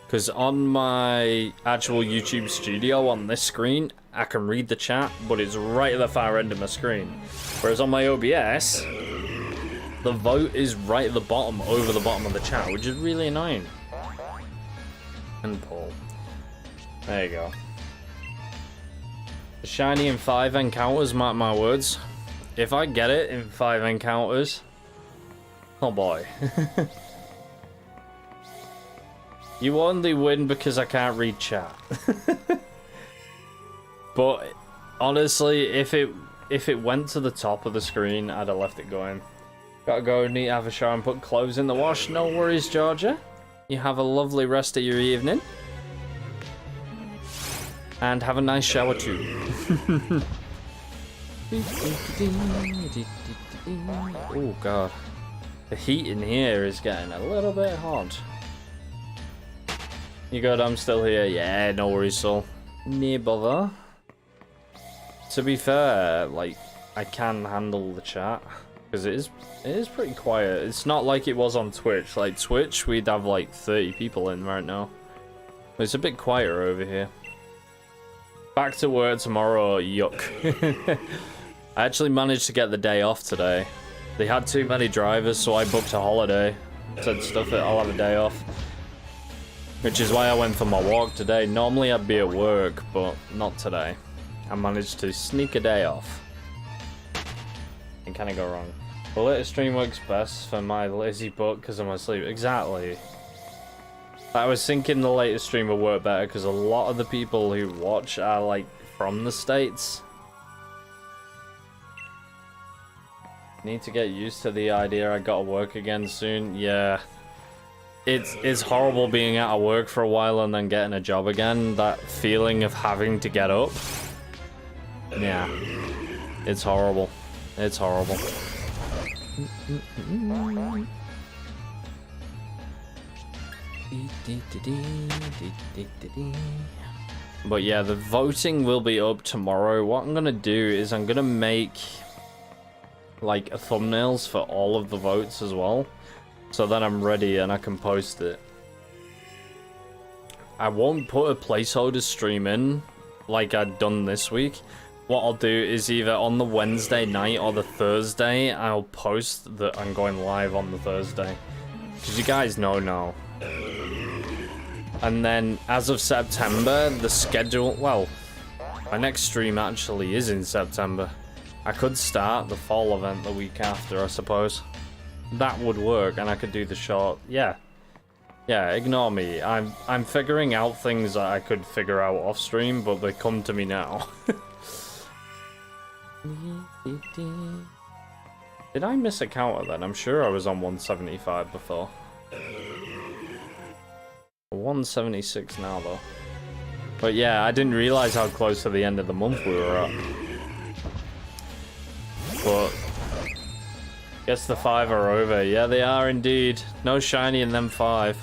Because on my actual YouTube studio on this screen, I can read the chat, but it's right at the far end of my screen. Whereas on my OBS, the vote is right at the bottom, over the bottom of the chat, which is really annoying. And poll. There you go. Shiny in 5 encounters, mark my words. If I get it in 5 encounters, oh boy. You only win because I can't read chat. But honestly, if it went to the top of the screen, I'd have left it going. Gotta go, need to have a shower and put clothes in the wash. No worries, Georgia. You have a lovely rest of your evening. And have a nice shower too. Oh god. The heat in here is getting a little bit hot. You good? I'm still here. Yeah, no worries, soul. No bother. To be fair, like, I can handle the chat because it is pretty quiet. It's not like it was on Twitch. Like Twitch, we'd have like 30 people in right now. But it's a bit quieter over here. Back to work tomorrow. Yuck. I actually managed to get the day off today. They had too many drivers, so I booked a holiday. Said stuff it, I'll have a day off. Which is why I went for my walk today. Normally I'd be at work, but not today. I managed to sneak a day off. And can I go wrong? The latest stream works best for my lazy butt because I'm asleep. Exactly. I was thinking the latest stream would work better because a lot of the people who watch are like from the States. Need to get used to the idea I gotta work again soon. Yeah. It's horrible being out of work for a while and then getting a job again. That feeling of having to get up. Yeah. It's horrible. It's horrible. But yeah, the voting will be up tomorrow. What I'm gonna do is I'm gonna make like thumbnails for all of the votes as well, so that I'm ready and I can post it. I won't put a placeholder stream in like I'd done this week. What I'll do is either on the Wednesday night or the Thursday, I'll post that I'm going live on the Thursday. Because you guys know now. And then as of September, the schedule, well, my next stream actually is in September. I could start the fall event the week after, I suppose. That would work, and I could do the short. Yeah. Yeah, ignore me. I'm figuring out things that I could figure out off stream, but they come to me now. Did I miss a counter then? I'm sure I was on 175 before. 176 now though. But yeah, I didn't realize how close to the end of the month we were at. But guess the 5 are over. Yeah, they are indeed. No shiny in them 5.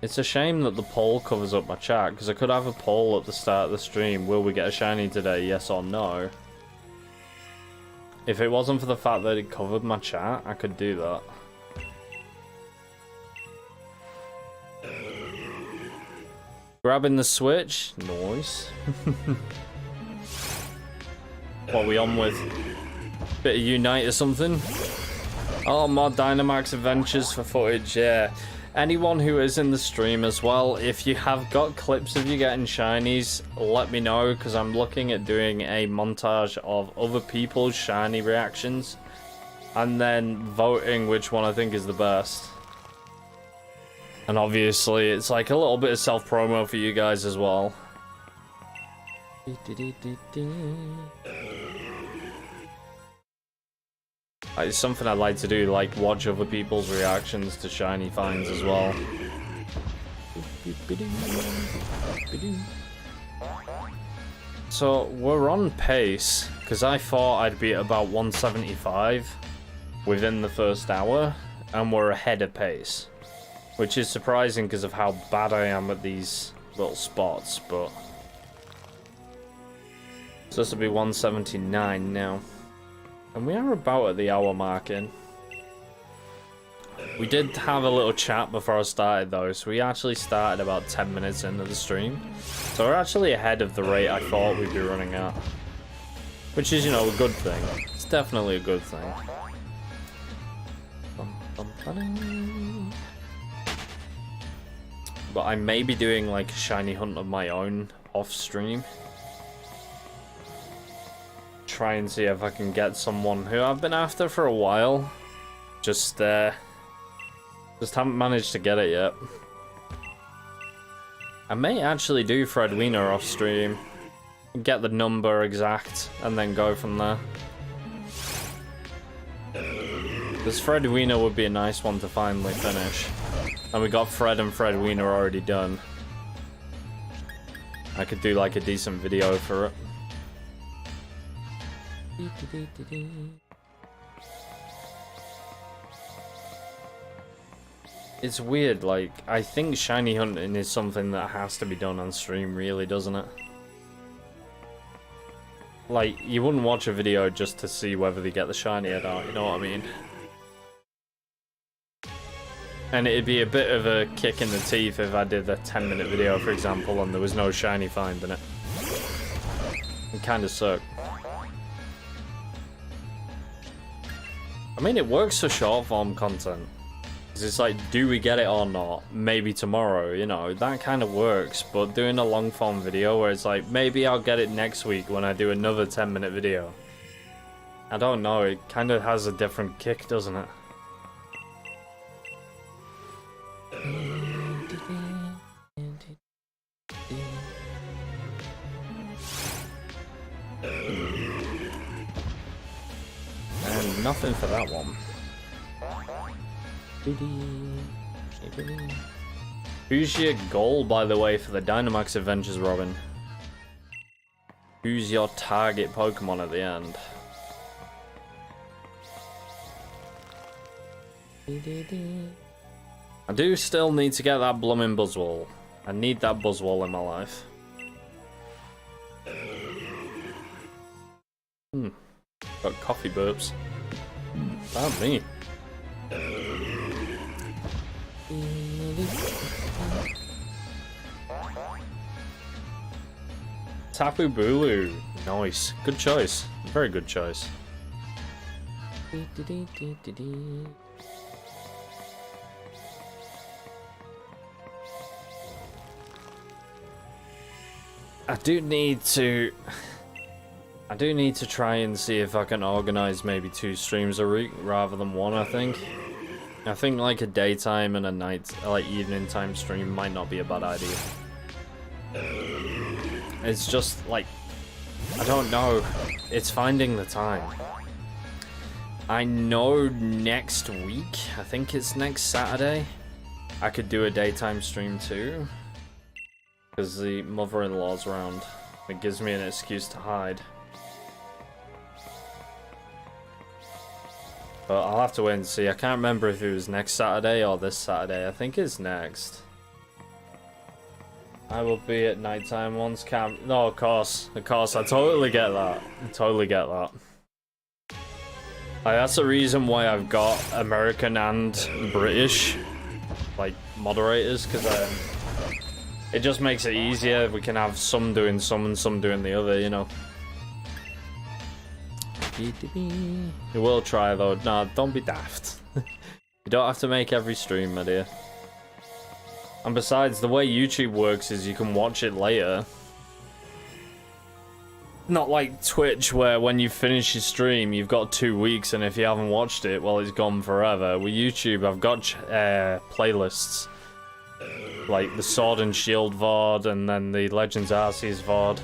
It's a shame that the poll covers up my chat, because I could have a poll at the start of the stream. Will we get a shiny today? Yes or no? If it wasn't for the fact that it covered my chat, I could do that. Grabbing the Switch. Nice. What are we on with? Bit of Unite or something? Oh, more Dynamax Adventures for footage, yeah. Anyone who is in the stream as well, if you have got clips of you getting shinies, let me know, because I'm looking at doing a montage of other people's shiny reactions, and then voting which one I think is the best. And obviously, it's like a little bit of self-promo for you guys as well. It's something I'd like to do, like watch other people's reactions to shiny finds as well. So we're on pace, because I thought I'd be at about 175 within the first hour, and we're ahead of pace. Which is surprising because of how bad I am at these little spots, but... So this will be 179 now. And we are about at the hour mark in. We did have a little chat before I started though, so we actually started about 10 minutes into the stream. So we're actually ahead of the rate I thought we'd be running at. Which is, you know, a good thing. It's definitely a good thing. But I may be doing like a shiny hunt of my own off stream. Try and see if I can get someone who I've been after for a while. Just haven't managed to get it yet. I may actually do Fred Wiener off stream. Get the number exact and then go from there. This Fred Wiener would be a nice one to finally finish. And we got Fred and Fred Wiener already done. I could do like a decent video for it. It's weird, like, I think shiny hunting is something that has to be done on stream, really, doesn't it? Like, you wouldn't watch a video just to see whether they get the shiny or not, you know what I mean? And it'd be a bit of a kick in the teeth if I did a 10-minute video, for example, and there was no shiny find in it. It kinda sucked. I mean, it works for short-form content. It's like, do we get it or not? Maybe tomorrow, you know, that kind of works. But doing a long form video where it's like, maybe I'll get it next week when I do another 10-minute video. I don't know, it kind of has a different kick, doesn't it? And nothing for that one. Who's your goal, by the way, for the Dynamax Adventures, Robin? Who's your target Pokemon at the end? I do still need to get that blooming Buzzwole. I need that Buzzwole in my life. Got coffee burps. Not me. Tapu Bulu. Nice. Good choice. Very good choice. I do need to try and see if I can organize maybe 2 streams a week rather than 1, I think. I think like a daytime and a night, like evening time stream might not be a bad idea. It's just like, I don't know, it's finding the time. I know next week, I think it's next Saturday, I could do a daytime stream too. Because the mother-in-law's around. It gives me an excuse to hide. But I'll have to wait and see. I can't remember if it was next Saturday or this Saturday. I think it's next. I will be at nighttime once camp. No, of course. Of course, I totally get that. I totally get that. Like, that's the reason why I've got American and British, like, moderators, because it just makes it easier. We can have some doing some and some doing the other, you know. You will try though. No, don't be daft. You don't have to make every stream, my dear. And besides, the way YouTube works is you can watch it later. Not like Twitch, where when you finish your stream, you've got 2 weeks, and if you haven't watched it, well, it's gone forever. With YouTube, I've got playlists. Like the Sword and Shield VOD, and then the Legends Arceus VOD.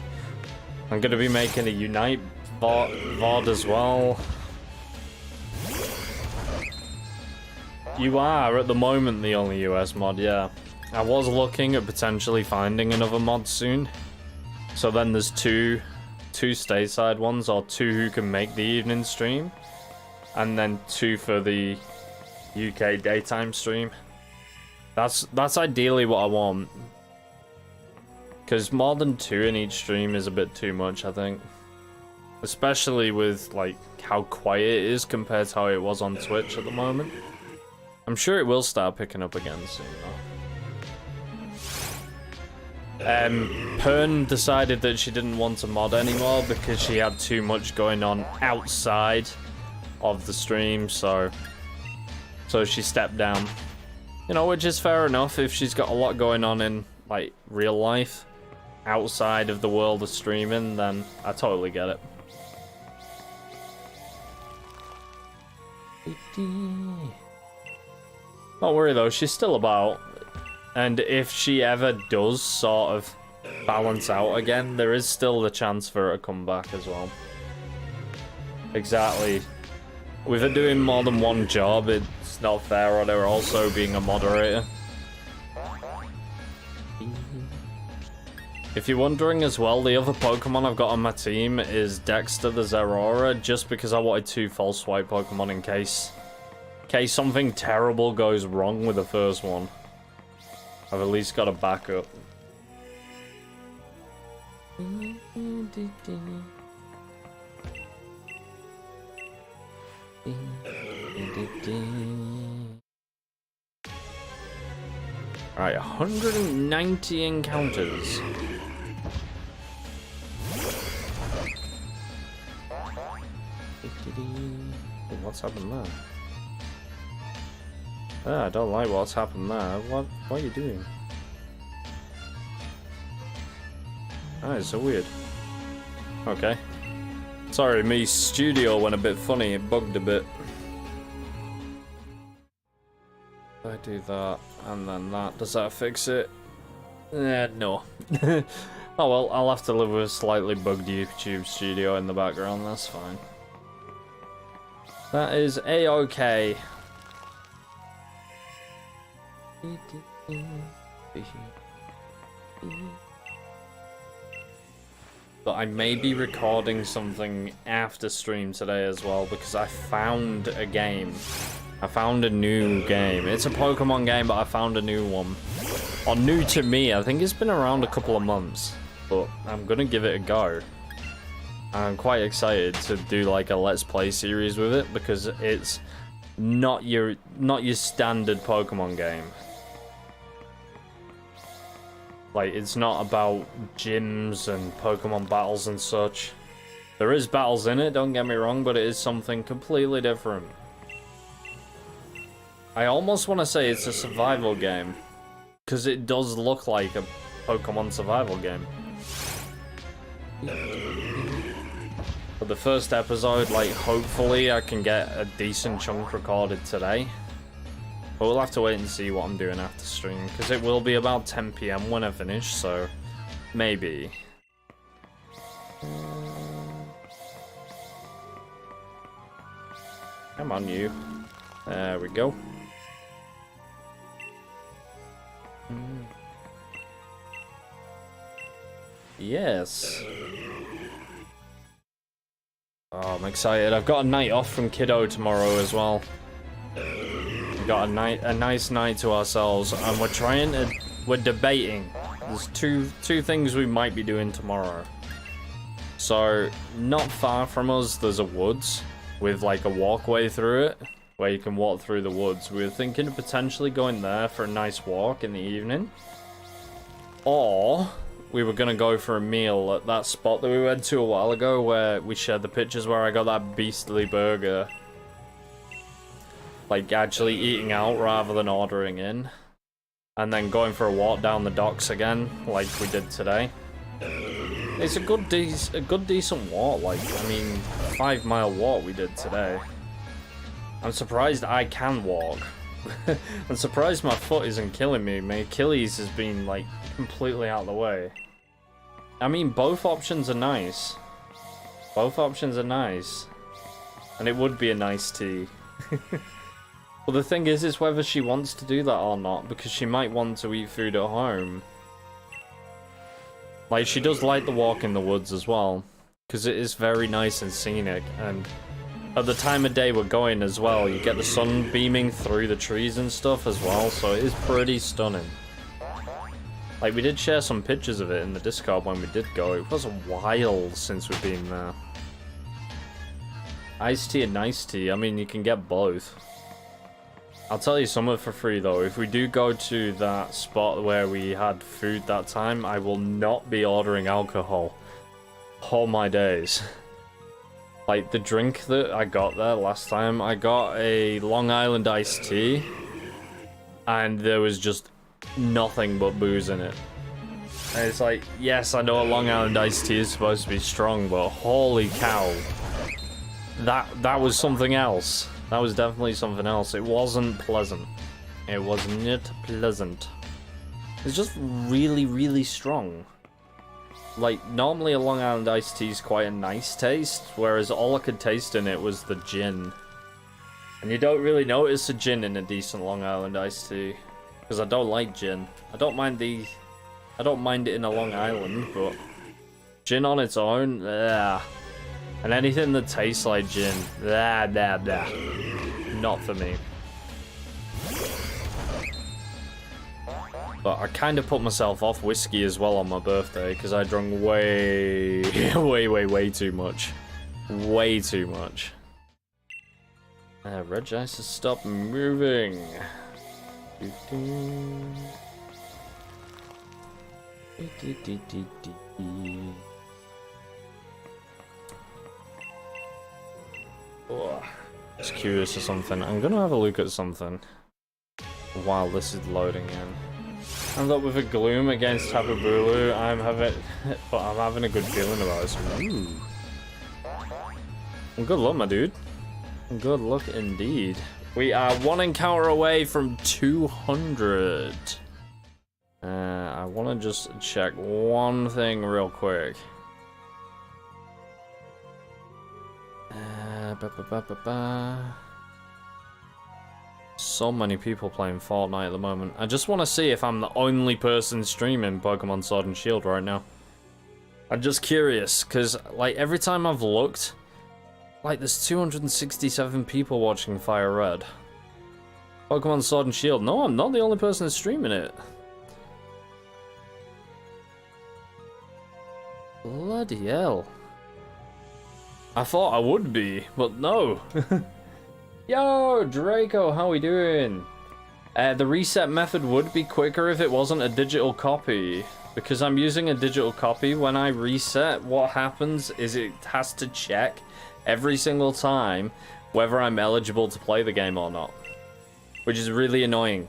I'm going to be making a Unite VOD as well. You are, at the moment, the only US mod, yeah. I was looking at potentially finding another mod soon. So then there's two stateside ones, or 2 who can make the evening stream. And then 2 for the UK daytime stream. That's ideally what I want. Because more than 2 in each stream is a bit too much, I think. Especially with, like, how quiet it is compared to how it was on Twitch at the moment. I'm sure it will start picking up again soon, though. Pern decided that she didn't want to mod anymore because she had too much going on outside of the stream, so she stepped down. You know, which is fair enough if she's got a lot going on in, like, real life. Outside of the world of streaming, then I totally get it. Don't worry though, she's still about. And if she ever does sort of balance out again, there is still the chance for her to come back as well. Exactly. With her doing more than one job, it's not fair on her also being a moderator. If you're wondering as well, the other Pokemon I've got on my team is Dexter the Zeraora, just because I wanted 2 false swipe Pokemon in case something terrible goes wrong with the first one. I've at least got a backup. Alright, 190 encounters. What's happened there? Ah, I don't like what's happened there. What are you doing? Ah, it's so weird. Okay. Sorry, my studio went a bit funny. It bugged a bit. I do that, and then that. Does that fix it? No. Oh well, I'll have to live with a slightly bugged YouTube studio in the background, that's fine. That is A-okay. But I may be recording something after stream today as well, because I found a game. I found a new game. It's a Pokemon game, but I found a new one. Or new to me. I think it's been around a couple of months, but I'm gonna give it a go. I'm quite excited to do like a Let's Play series with it, because it's not your standard Pokemon game. Like, it's not about gyms and Pokemon battles and such. There is battles in it, don't get me wrong, but it is something completely different. I almost want to say it's a survival game, because it does look like a Pokemon survival game. For the first episode, like, hopefully I can get a decent chunk recorded today. But we'll have to wait and see what I'm doing after stream, because it will be about 10 PM when I finish, so maybe. Come on, you. There we go. Yes. Oh, I'm excited. I've got a night off from Kiddo tomorrow as well. We've got a nice night to ourselves, and we're debating. There's two things we might be doing tomorrow. So, not far from us, there's a woods with like a walkway through it, where you can walk through the woods. We were thinking of potentially going there for a nice walk in the evening. Or we were gonna go for a meal at that spot that we went to a while ago, where we shared the pictures where I got that beastly burger. Like, actually eating out rather than ordering in. And then going for a walk down the docks again, like we did today. It's a good decent walk, like, I mean, a 5-mile walk we did today. I'm surprised I can walk. I'm surprised my foot isn't killing me. My Achilles has been, like, completely out of the way. I mean, both options are nice. Both options are nice. And it would be a nice tea. Well, the thing is whether she wants to do that or not, because she might want to eat food at home. Like, she does like the walk in the woods as well, because it is very nice and scenic, and at the time of day we're going as well, you get the sun beaming through the trees and stuff as well, so it is pretty stunning. Like, we did share some pictures of it in the Discord when we did go. It was a while since we've been there. Iced tea and iced tea, I mean, you can get both. I'll tell you something for free though, if we do go to that spot where we had food that time, I will not be ordering alcohol. All my days. Like, the drink that I got there last time, I got a Long Island iced tea, and there was just nothing but booze in it. And it's like, yes, I know a Long Island iced tea is supposed to be strong, but holy cow. That was something else. That was definitely something else. It wasn't pleasant. It was not pleasant. It's just really, really strong. Like, normally a Long Island iced tea is quite a nice taste, whereas all I could taste in it was the gin. And you don't really notice the gin in a decent Long Island iced tea, because I don't like gin. I don't mind it in a Long Island, but gin on its own, yeah. And anything that tastes like gin, not for me. But I kind of put myself off whiskey as well on my birthday, because I drank way too much. Way too much. REGICE has stopped moving. Oh, just curious or something. I'm gonna have a look at something while this is loading in. I'm up with a gloom against Tapu Bulu. I'm having a good feeling about this. Ooh. Well, good luck, my dude. Good luck indeed. We are one encounter away from 200. I want to just check one thing real quick. So many people playing Fortnite at the moment. I just want to see if I'm the only person streaming Pokemon Sword and Shield right now. I'm just curious, because like every time I've looked, like there's 267 people watching Fire Red. Pokemon Sword and Shield. No, I'm not the only person streaming it. Bloody hell. I thought I would be, but no. Yo, Draco, how we doing? The reset method would be quicker if it wasn't a digital copy. Because I'm using a digital copy, when I reset, what happens is it has to check every single time whether I'm eligible to play the game or not. Which is really annoying.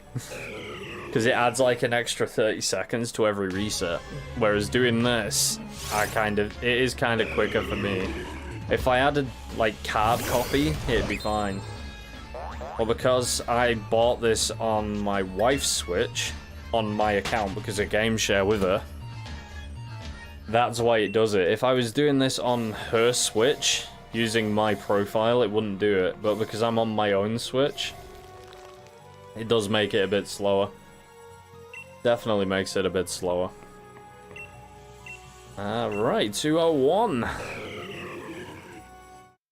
Because it adds like an extra 30 seconds to every reset. Whereas doing this, it is kind of quicker for me. If I added like card copy, it'd be fine. Well, because I bought this on my wife's Switch, on my account, because I game share with her, that's why it does it. If I was doing this on her Switch, using my profile, it wouldn't do it. But because I'm on my own Switch, it does make it a bit slower. Definitely makes it a bit slower. Alright, 201.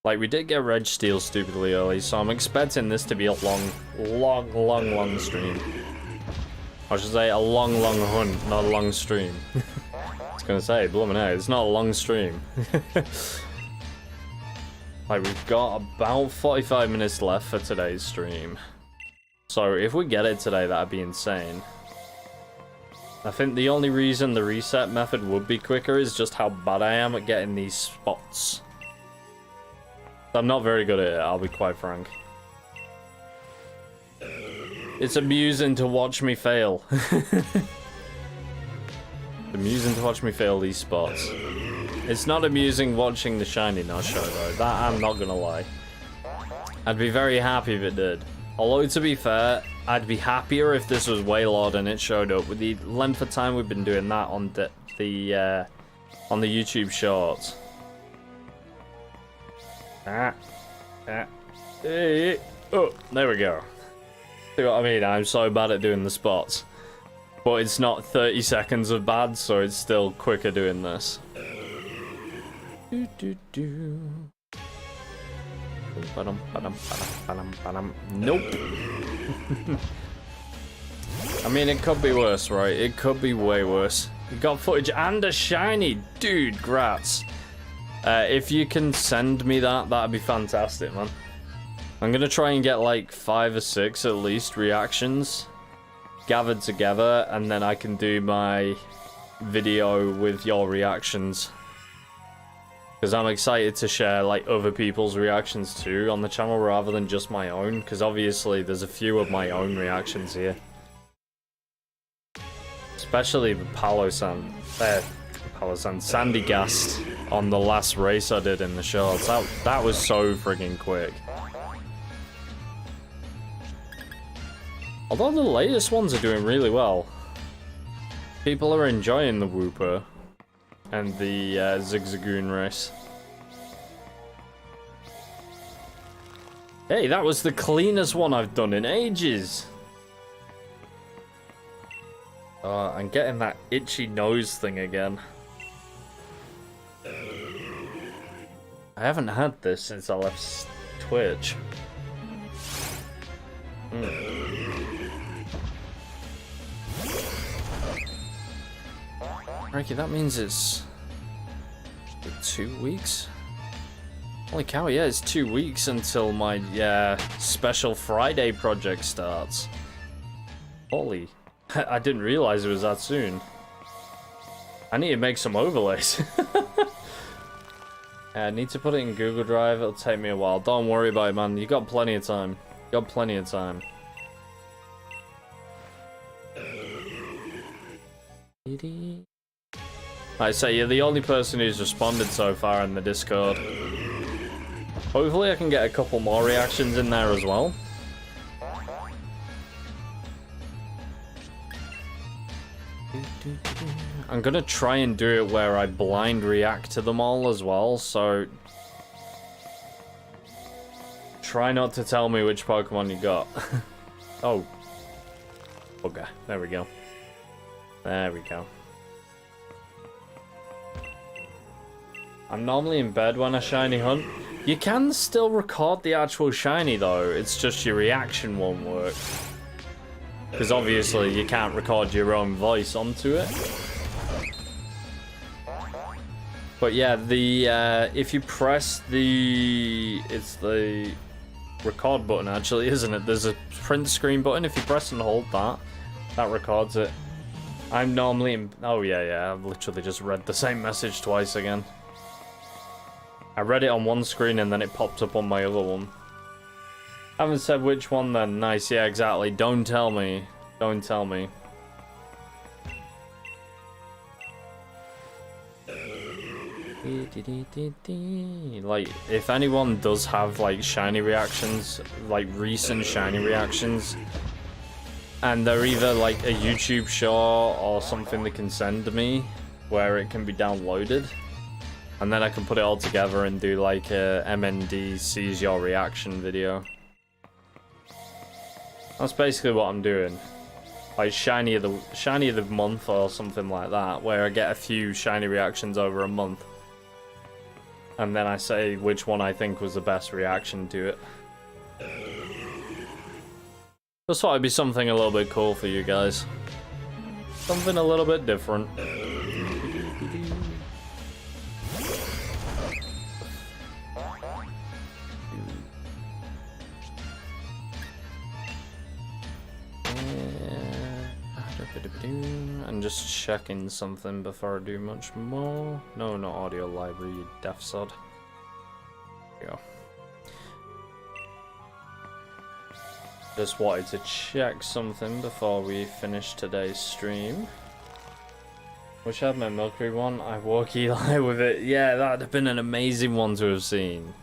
Like, we did get Reg Steel stupidly early, so I'm expecting this to be a long stream. I should say a long hunt, not a long stream. I was gonna say, blooming heck, it's not a long stream. Like, we've got about 45 minutes left for today's stream. So, if we get it today, that'd be insane. I think the only reason the reset method would be quicker is just how bad I am at getting these spots. I'm not very good at it, I'll be quite frank. It's amusing to watch me fail. Amusing to watch me fail these spots. It's not amusing watching the shiny no-show though, that I'm not gonna lie. I'd be very happy if it did. Although, to be fair, I'd be happier if this was Wailord and it showed up. With the length of time we've been doing that on the YouTube Shorts. Oh, there we go. See what I mean? I'm so bad at doing the spots. But it's not 30 seconds of bad, so it's still quicker doing this. Nope. I mean, it could be worse, right? It could be way worse. We got footage and a shiny. Dude, grats. If you can send me that, that'd be fantastic, man. I'm gonna try and get like 5 or 6 at least reactions gathered together, and then I can do my video with your reactions. Because I'm excited to share like other people's reactions too on the channel rather than just my own. Because obviously there's a few of my own reactions here. Especially the Sandy Gast on the last race I did in the shorts. That was so friggin' quick. Although the latest ones are doing really well. People are enjoying the Whooper and the Zigzagoon race. Hey, that was the cleanest one I've done in ages. I'm getting that itchy nose thing again. I haven't had this since I left Twitch. Ricky, that means it's 2 weeks? Holy cow, yeah, it's 2 weeks until my special Friday project starts. Holy, I didn't realize it was that soon. I need to make some overlays. I need to put it in Google Drive, it'll take me a while. Don't worry about it, man, you got plenty of time. You got plenty of time. Right, so you're the only person who's responded so far in the Discord. Hopefully I can get a couple more reactions in there as well. I'm gonna try and do it where I blind react to them all as well, so try not to tell me which Pokemon you got. Oh. Okay, there we go. There we go. I'm normally in bed when I shiny hunt. You can still record the actual shiny though, it's just your reaction won't work. Because obviously you can't record your own voice onto it. But yeah, the if you press the... it's the record button actually, isn't it? There's a print screen button, if you press and hold that, that records it. I'm normally in... oh yeah, I've literally just read the same message twice again. I read it on one screen and then it popped up on my other one. I haven't said which one then. Nice, yeah, exactly. Don't tell me. Don't tell me. Like, if anyone does have, like, shiny reactions, like, recent shiny reactions, and they're either, like, a YouTube short or something they can send to me, where it can be downloaded, and then I can put it all together and do, like, a MND sees your reaction video. That's basically what I'm doing. Like, shiny of the month or something like that, where I get a few shiny reactions over a month. And then I say which one I think was the best reaction to it. Just thought it'd be something a little bit cool for you guys. Something a little bit different. I'm just checking something before I do much more. No, not audio library, you deaf sod. There you go. Just wanted to check something before we finish today's stream. Wish I had my Milky one. I woke Eli with it. Yeah, that'd have been an amazing one to have seen.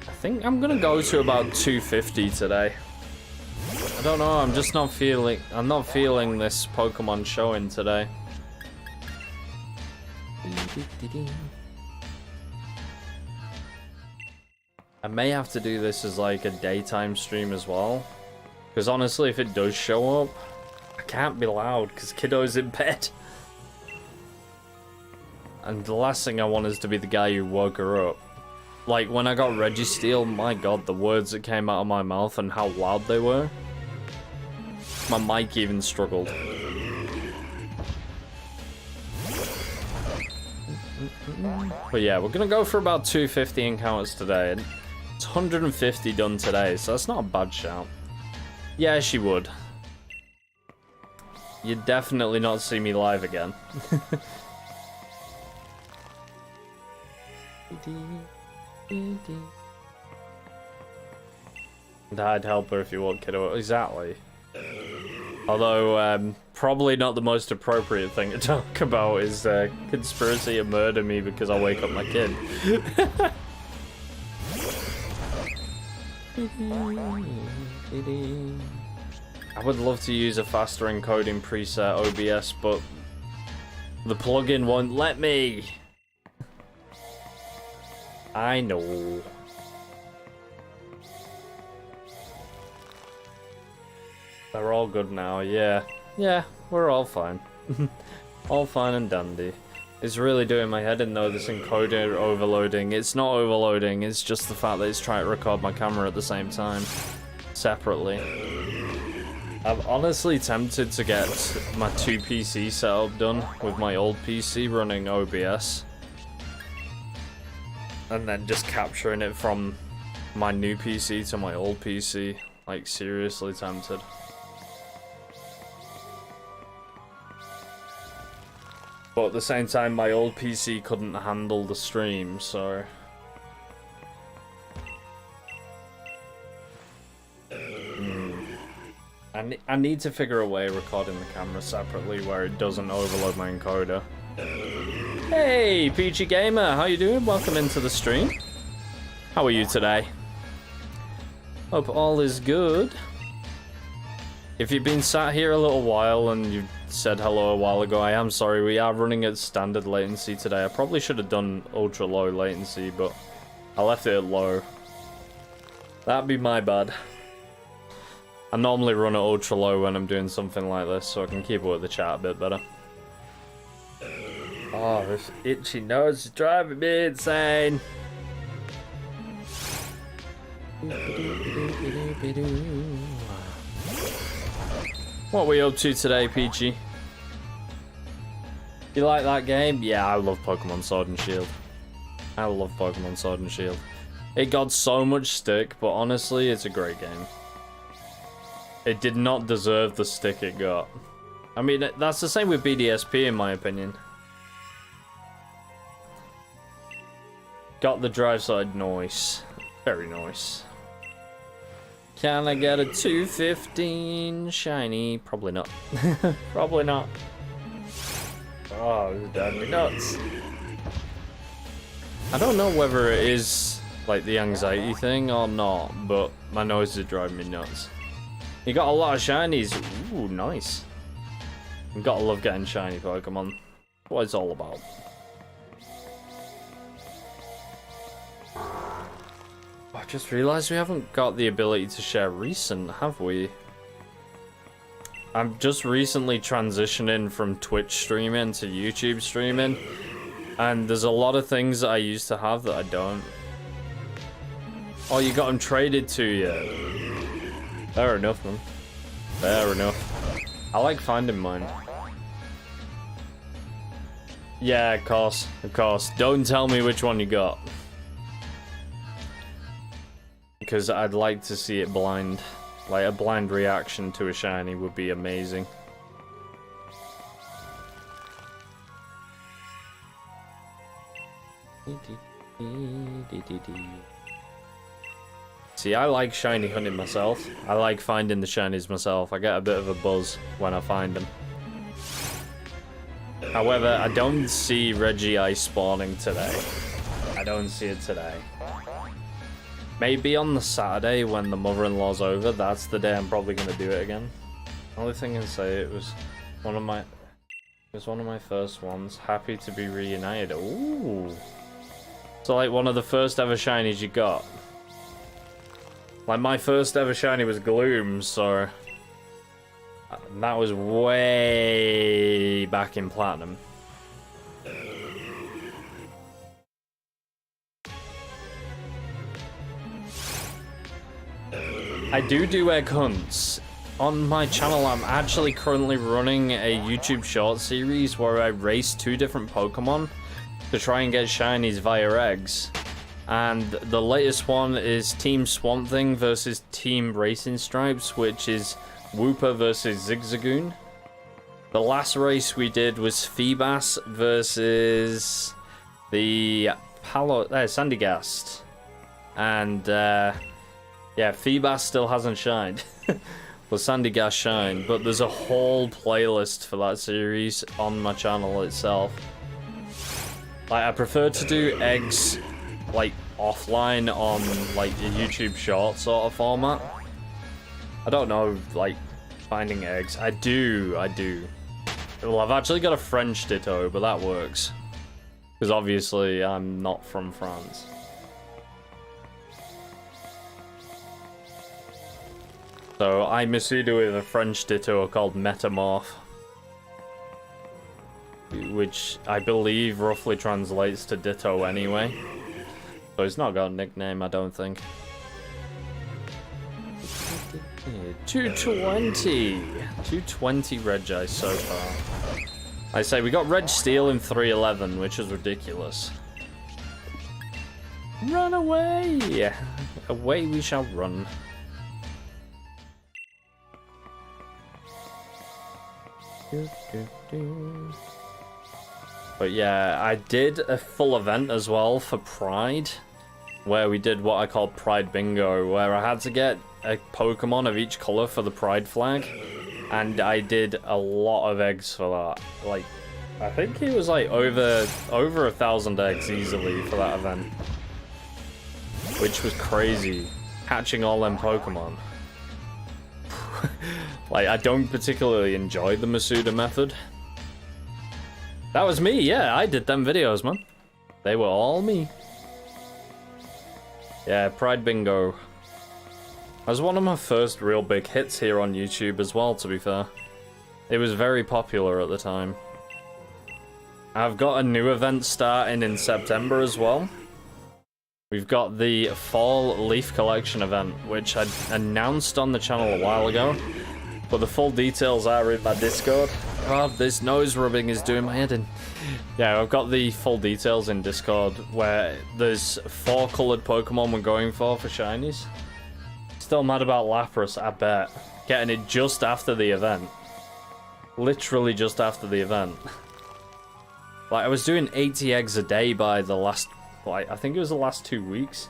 I think I'm gonna go to about 250 today. I don't know, I'm just not feeling... I'm not feeling this Pokemon showing today. I may have to do this as like a daytime stream as well. Because honestly, if it does show up, I can't be loud because Kiddo's in bed. And the last thing I want is to be the guy who woke her up. Like, when I got Registeel, my god, the words that came out of my mouth and how loud they were. My mic even struggled. But yeah, we're gonna go for about 250 encounters today. It's 150 done today, so that's not a bad shout. Yeah, she would. You'd definitely not see me live again. I'd help her if you want, kiddo. Exactly. Although, probably not the most appropriate thing to talk about is conspiracy to murder me because I wake up my kid. I would love to use a faster encoding preset OBS, but the plugin won't let me. I know. They're all good now, yeah. Yeah, we're all fine. All fine and dandy. It's really doing my head in though, this encoder overloading. It's not overloading, it's just the fact that it's trying to record my camera at the same time. Separately. I'm honestly tempted to get my 2 PC setup done with my old PC running OBS. And then just capturing it from my new PC to my old PC. Like, seriously tempted. But at the same time, my old PC couldn't handle the stream, so... I need to figure a way of recording the camera separately where it doesn't overload my encoder. Hey, Peachy Gamer, how you doing? Welcome into the stream. How are you today? Hope all is good. If you've been sat here a little while and you said hello a while ago, I am sorry. We are running at standard latency today. I probably should have done ultra low latency, but I left it at low. That'd be my bad. I normally run at ultra low when I'm doing something like this, so I can keep up with the chat a bit better. Oh, this itchy nose is driving me insane. What are we up to today, Peachy? You like that game? Yeah, I love Pokemon Sword and Shield. I love Pokemon Sword and Shield. It got so much stick, but honestly, it's a great game. It did not deserve the stick it got. I mean, that's the same with BDSP in my opinion. Got the drive side, nice. Very nice. Can I get a 215 shiny? Probably not. Probably not. Oh, this is driving me nuts. I don't know whether it is like the anxiety thing or not, but my nose is driving me nuts. You got a lot of shinies. Ooh, nice. You gotta love getting shiny Pokemon. What it's all about. I just realised we haven't got the ability to share recent, have we? I'm just recently transitioning from Twitch streaming to YouTube streaming, and there's a lot of things that I used to have that I don't. Oh, you got them traded to you. Fair enough, man. Fair enough. I like finding mine. Yeah, of course. Of course. Don't tell me which one you got. Because I'd like to see it blind. Like, a blind reaction to a shiny would be amazing. See, I like shiny hunting myself. I like finding the shinies myself. I get a bit of a buzz when I find them. However, I don't see REGICE spawning today. I don't see it today. Maybe on the Saturday when the mother-in-law's over, that's the day I'm probably going to do it again. Only thing I can say, it was one of my first ones. Happy to be reunited. Ooh. So like one of the first ever shinies you got. Like my first ever shiny was Gloom, so That was way back in Platinum. I do egg hunts. On my channel, I'm actually currently running a YouTube short series where I race 2 different Pokemon to try and get shinies via eggs. And the latest one is Team Swamp Thing versus Team Racing Stripes, which is Wooper versus Zigzagoon. The last race we did was Feebas versus the Sandygast. And yeah, Feebas still hasn't shined. Well, Sandygast shined, but there's a whole playlist for that series on my channel itself. Like, I prefer to do eggs like offline on like a YouTube short sort of format. I don't know, like finding eggs. I do. Well, I've actually got a French Ditto, but that works because obviously I'm not from France. So I Masuda with a French Ditto called Metamorph, which I believe roughly translates to Ditto anyway. So he's not got a nickname, I don't think. 220 Regice so far. I say we got Reg Steel in 311, which is ridiculous. Run away! Away we shall run. But yeah, I did a full event as well for Pride, where we did what I call Pride Bingo, where I had to get a Pokemon of each color for the Pride flag, and I did a lot of eggs for that. Like, I think it was like over 1,000 eggs easily for that event, which was crazy, catching all them Pokemon. Like, I don't particularly enjoy the Masuda method. That was me, yeah, I did them videos, man. They were all me. Yeah, Pride Bingo. That was one of my first real big hits here on YouTube as well, to be fair. It was very popular at the time. I've got a new event starting in September as well. We've got the Fall Leaf Collection event, which I announced on the channel a while ago, but the full details are in my Discord. Oh, this nose rubbing is doing my head in. Yeah, I've got the full details in Discord, where there's 4 colored Pokemon we're going for shinies. Still mad about Lapras, I bet. Getting it just after the event. Literally just after the event. Like, I was doing 80 eggs a day by the last, like, I think it was the last 2 weeks.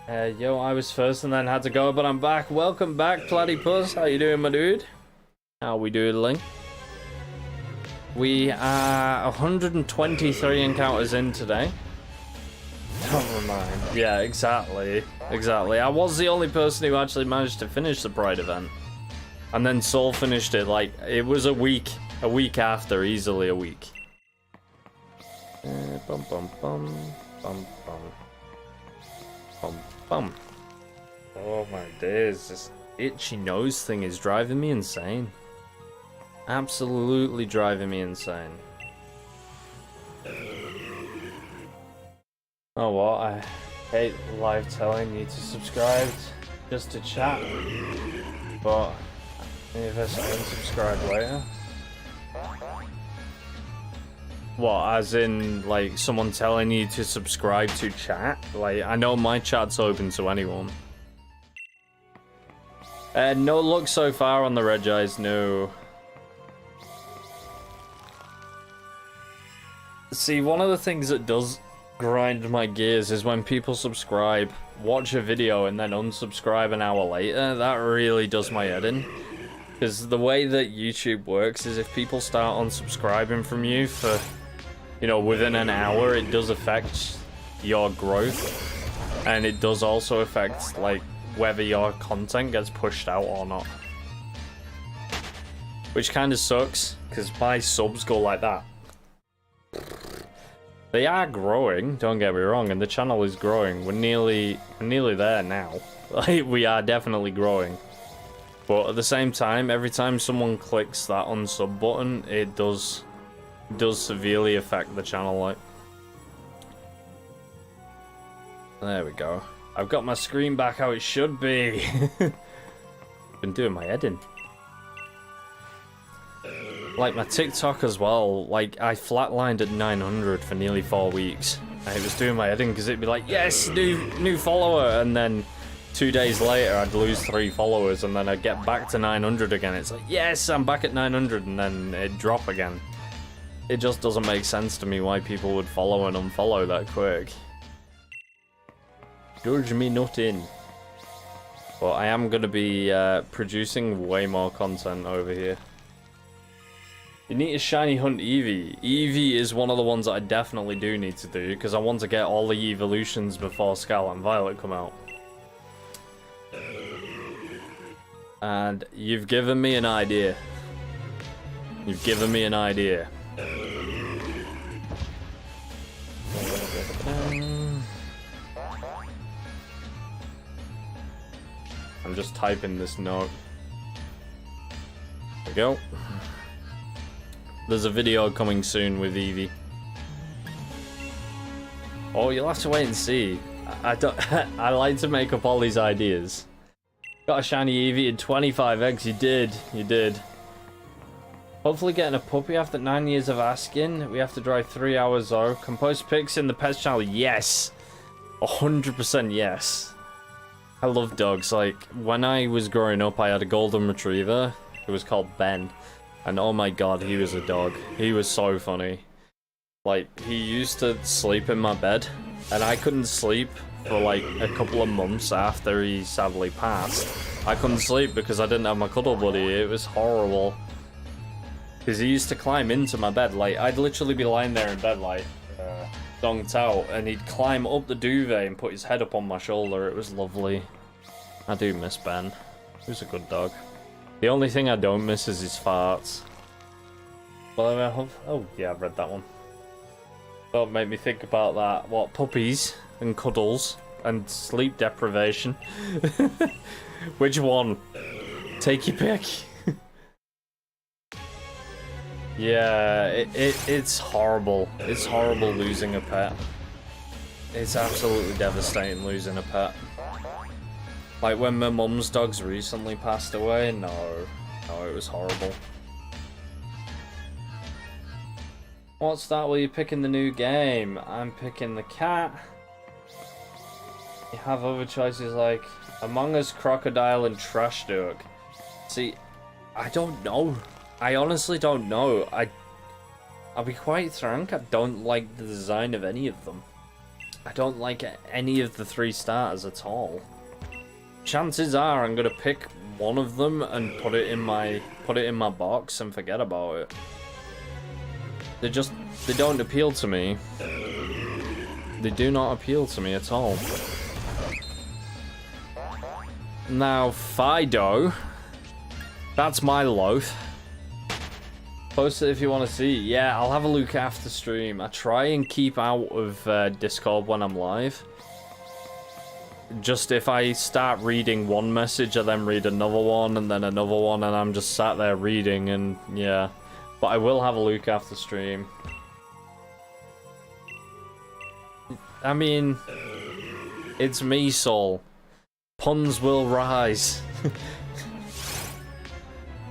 Yo, I was first and then had to go, but I'm back. Welcome back, Platypus. How you doing, my dude? How we doodling? We are 123 encounters in today. Never mind. Yeah, exactly. Exactly. I was the only person who actually managed to finish the Pride event. And then Soul finished it, like, it was a week after, easily a week. Bum bum bum. Bum bum. Bum bum. Oh my days, this itchy nose thing is driving me insane. Absolutely driving me insane. Oh what? I hate live telling you to subscribe just to chat, but if I unsubscribe later. What, as in, like, someone telling you to subscribe to chat? Like, I know my chat's open to anyone. No luck so far on the Regis, no. See, one of the things that does grind my gears is when people subscribe, watch a video, and then unsubscribe an hour later. That really does my head in. Because the way that YouTube works is if people start unsubscribing from you for, you know, within an hour, it does affect your growth. And it does also affect, like, whether your content gets pushed out or not. Which kind of sucks, because my subs go like that. They are growing, don't get me wrong, and the channel is growing. We're nearly there now. Like, we are definitely growing. But at the same time, every time someone clicks that unsub button, it does severely affect the channel, like. There we go. I've got my screen back how it should be. Been doing my editing. Like my TikTok as well, like I flatlined at 900 for nearly 4 weeks. And it was doing my editing because it'd be like, yes, new follower, and then 2 days later I'd lose 3 followers, and then I'd get back to 900 again. It's like, yes, I'm back at 900, and then it'd drop again. It just doesn't make sense to me why people would follow and unfollow that quick. Judge me not in. But I am going to be producing way more content over here. You need to shiny hunt Eevee. Eevee is one of the ones that I definitely do need to do, because I want to get all the evolutions before Scarlet and Violet come out. And you've given me an idea. You've given me an idea. I'm just typing this note. There we go. There's a video coming soon with Eevee. Oh, you'll have to wait and see. I don't. I like to make up all these ideas. Got a shiny Eevee in 25x. You did. You did. Hopefully getting a puppy after 9 years of asking. We have to drive 3 hours though. Compose pics in the pets channel. Yes. 100% yes. I love dogs. Like, when I was growing up, I had a golden retriever. It was called Ben. And oh my god, he was a dog. He was so funny. Like, he used to sleep in my bed, and I couldn't sleep for like a couple of months after he sadly passed. I couldn't sleep because I didn't have my cuddle buddy. It was horrible. Because he used to climb into my bed. Like, I'd literally be lying there in bed, like, zonked out, and he'd climb up the duvet and put his head up on my shoulder. It was lovely. I do miss Ben. He was a good dog. The only thing I don't miss is his farts. Well, I have... Oh, yeah, I've read that one. Don't make me think about that. What, puppies and cuddles and sleep deprivation? Which one? Take your pick. Yeah, it's horrible. It's horrible losing a pet. It's absolutely devastating losing a pet. Like when my mum's dogs recently passed away, no, it was horrible. What's that? Well, you're picking the new game. I'm picking the cat. You have other choices like Among Us, Crocodile, and Trash Dog. See, I don't know. I honestly don't know. I'll be quite frank, I don't like the design of any of them. I don't like any of the 3 starters at all. Chances are I'm gonna pick one of them and put it in my box and forget about it. They don't appeal to me. They do not appeal to me at all. Now, Fido. That's my loath. Post it if you want to see. Yeah, I'll have a look after stream. I try and keep out of Discord when I'm live. Just if I start reading one message, I then read another one, and then another one, and I'm just sat there reading, and yeah. But I will have a look after stream. I mean, it's me, Sol. Puns will rise.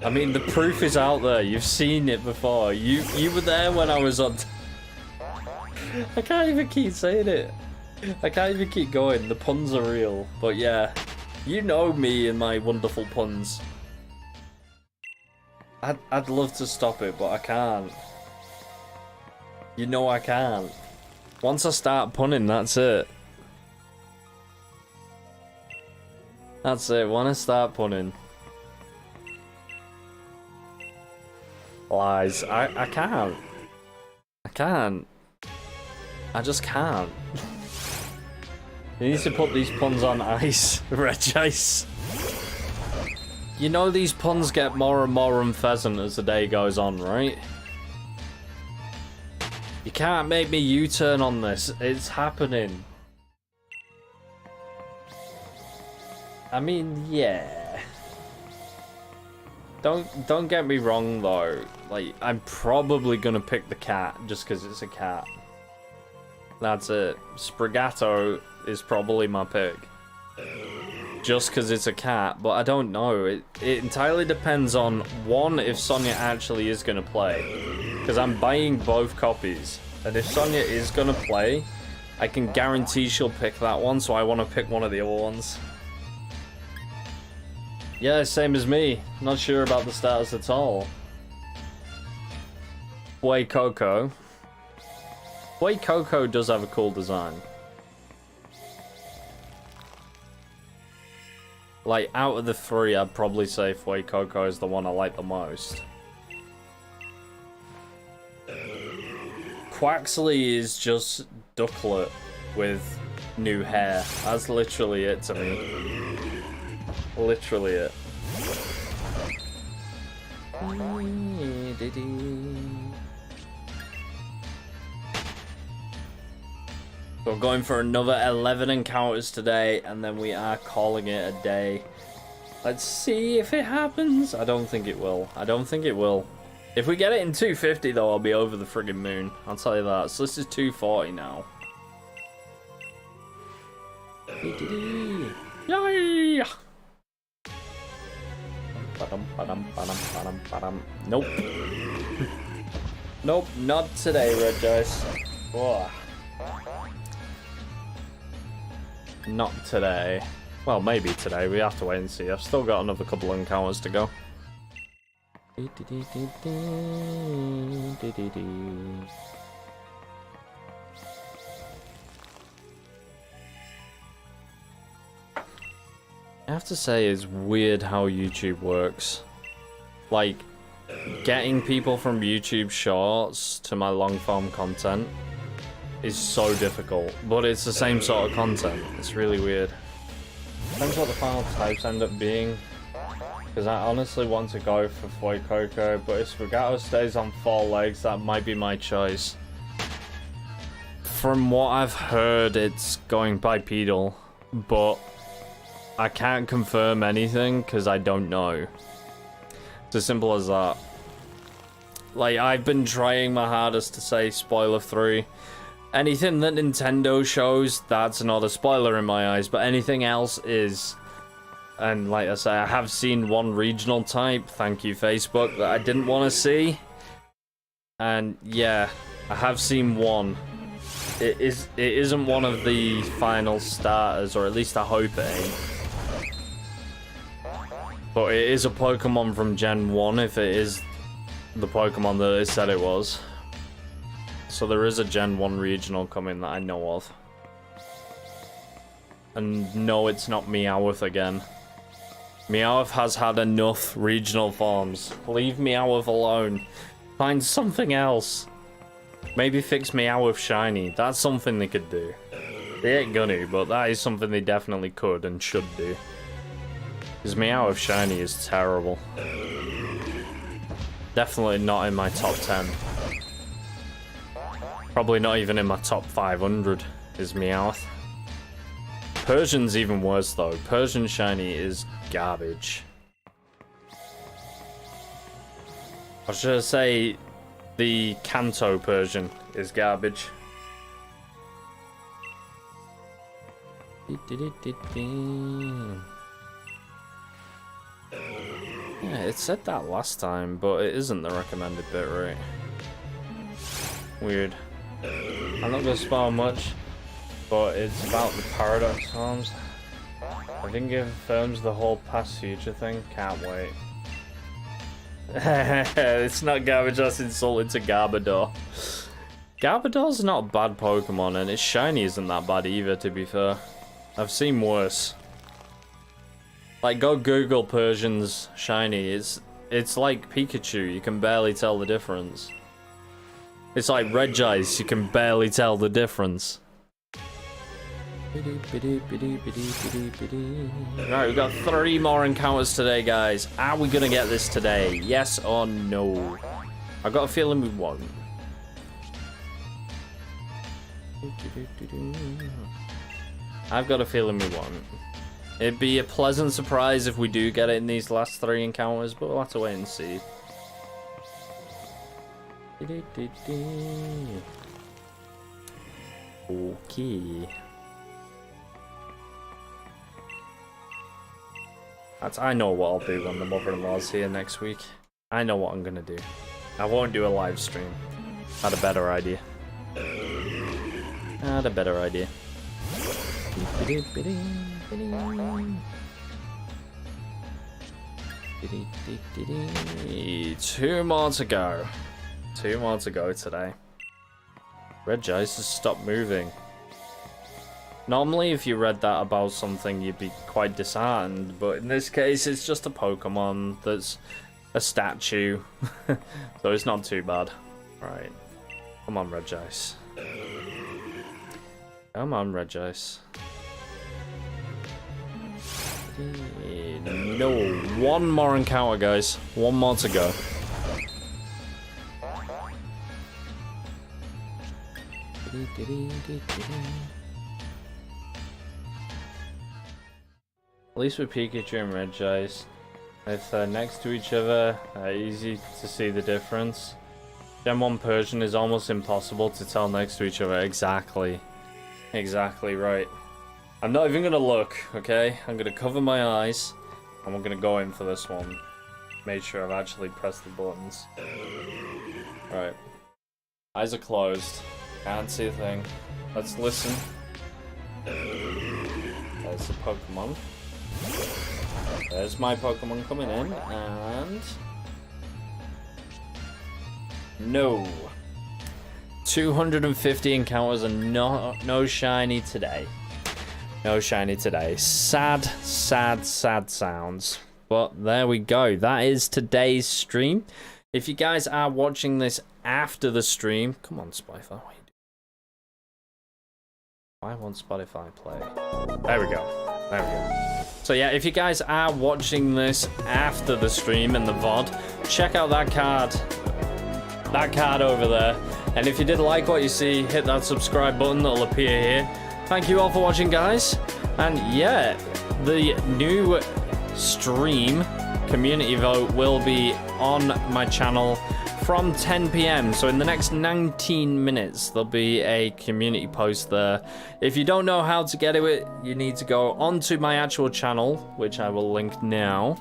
I mean, the proof is out there. You've seen it before. You were there when I was on... I can't even keep saying it. I can't even keep going. The puns are real. But yeah, you know me and my wonderful puns. I'd love to stop it, but I can't. You know I can't. Once I start punning, that's it. That's it. When I start punning. Lies. I can't. I can't. I just can't. You need to put these puns on ice, REGICE. You know these puns get more and more unpheasant as the day goes on, right? You can't make me U-turn on this. It's happening. I mean, yeah. Don't get me wrong though. Like, I'm probably gonna pick the cat just because it's a cat. That's it. Sprigato is probably my pick. Just because it's a cat, but I don't know. It entirely depends on, one, if Sonia actually is gonna play. Because I'm buying both copies. And if Sonia is gonna play, I can guarantee she'll pick that one, so I want to pick one of the other ones. Yeah, same as me. Not sure about the status at all. Way Coco. Way Coco does have a cool design. Like, out of the three, I'd probably say Way Coco is the one I like the most. Quaxley is just Ducklet with new hair. That's literally it to me. Literally it. We're going for another 11 encounters today, and then we are calling it a day. Let's see if it happens. I don't think it will. I don't think it will. If we get it in 250, though, I'll be over the friggin' moon. I'll tell you that. So this is 240 now. Yay! Nope. Nope, not today, REGICE. Whoa. Not today. Well, maybe today. We have to wait and see. I've still got another couple of encounters to go. I have to say, it's weird how YouTube works. Like, getting people from YouTube Shorts to my long-form content is so difficult, but it's the same sort of content. It's really weird. Depends what the final types end up being, because I honestly want to go for Foy Coco, but if Sprigato stays on 4 legs, that might be my choice. From what I've heard, it's going bipedal, but I can't confirm anything because I don't know. It's as simple as that. Like, I've been trying my hardest to say spoiler 3. Anything that Nintendo shows, that's not a spoiler in my eyes, but anything else is. And like I say, I have seen one regional type, thank you Facebook, that I didn't want to see. And yeah, I have seen one. It isn't one of the final starters, or at least I hope it ain't. But it is a Pokemon from Gen 1 if it is the Pokemon that it said it was. So there is a Gen 1 regional coming that I know of. And no, it's not Meowth again. Meowth has had enough regional forms. Leave Meowth alone. Find something else. Maybe fix Meowth shiny. That's something they could do. They ain't gonna, but that is something they definitely could and should do. Because Meowth shiny is terrible. Definitely not in my top 10. Probably not even in my top 500 is Meowth. Persian's even worse though. Persian shiny is garbage. I should say the Kanto Persian is garbage. Yeah, it said that last time, but it isn't the recommended bit rate. Weird. I'm not gonna spoil much, but it's about the paradox forms. I think it confirms the whole past future thing. Can't wait. It's not garbage, that's insulting to Garbodor. Garbodor's not a bad Pokemon, and its shiny isn't that bad either, to be fair. I've seen worse. Like, go Google Persian's shiny. It's like Pikachu, you can barely tell the difference. It's like REGICE, you can barely tell the difference. Right, we've got 3 more encounters today, guys. Are we gonna get this today? Yes or no? I've got a feeling we won't. I've got a feeling we won't. It'd be a pleasant surprise if we do get it in these last 3 encounters, but we'll have to wait and see. Okay. I know what I'll do when the mother-in-law's here next week. I know what I'm gonna do. I won't do a live stream. I had a better idea. Two more to go. 2 more to go today. REGICE has stopped moving. Normally, if you read that about something, you'd be quite disheartened, but in this case, it's just a Pokemon that's a statue, so it's not too bad. Right. Come on, REGICE. Come on, REGICE. No, 1 more encounter, guys. 1 more to go. At least with Pikachu and REGICE, if they're next to each other, easy to see the difference. Gen 1 Persian is almost impossible to tell next to each other. Exactly right. I'm not even gonna look, okay? I'm gonna cover my eyes, and we're gonna go in for this one. Make sure I've actually pressed the buttons. Right. Eyes are closed. Can't see a thing. Let's listen. There's the Pokemon. There's my Pokemon coming in, and... No. 250 encounters and no shiny today. No shiny today. Sad sounds. But there we go. That is today's stream. If you guys are watching this after the stream... Come on, Spotify. What are you doing? Why won't Spotify play? There we go. So yeah, if you guys are watching this after the stream and the VOD, check out that card. That card over there. And if you did like what you see, hit that subscribe button that'll appear here. Thank you all for watching, guys. And yeah, the new stream community vote will be on my channel from 10 PM. So in the next 19 minutes, there'll be a community post there. If you don't know how to get to it, you need to go onto my actual channel, which I will link now.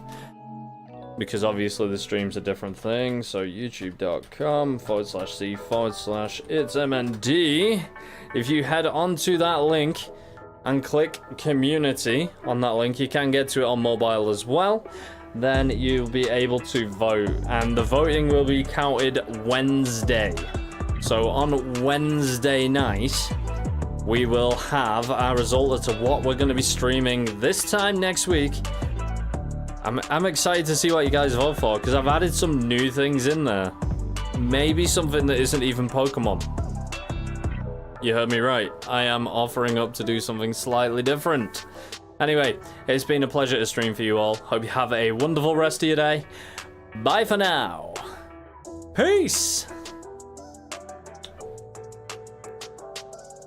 Because obviously the stream's a different thing. So youtube.com/c/itsmnd. If you head onto that link and click community on that link, you can get to it on mobile as well. Then you'll be able to vote, and the voting will be counted Wednesday. So on Wednesday night, we will have our result as to what we're going to be streaming this time next week. I'm excited to see what you guys vote for, because I've added some new things in there. Maybe something that isn't even Pokemon. You heard me right. I am offering up to do something slightly different. Anyway, it's been a pleasure to stream for you all. Hope you have a wonderful rest of your day. Bye for now. Peace!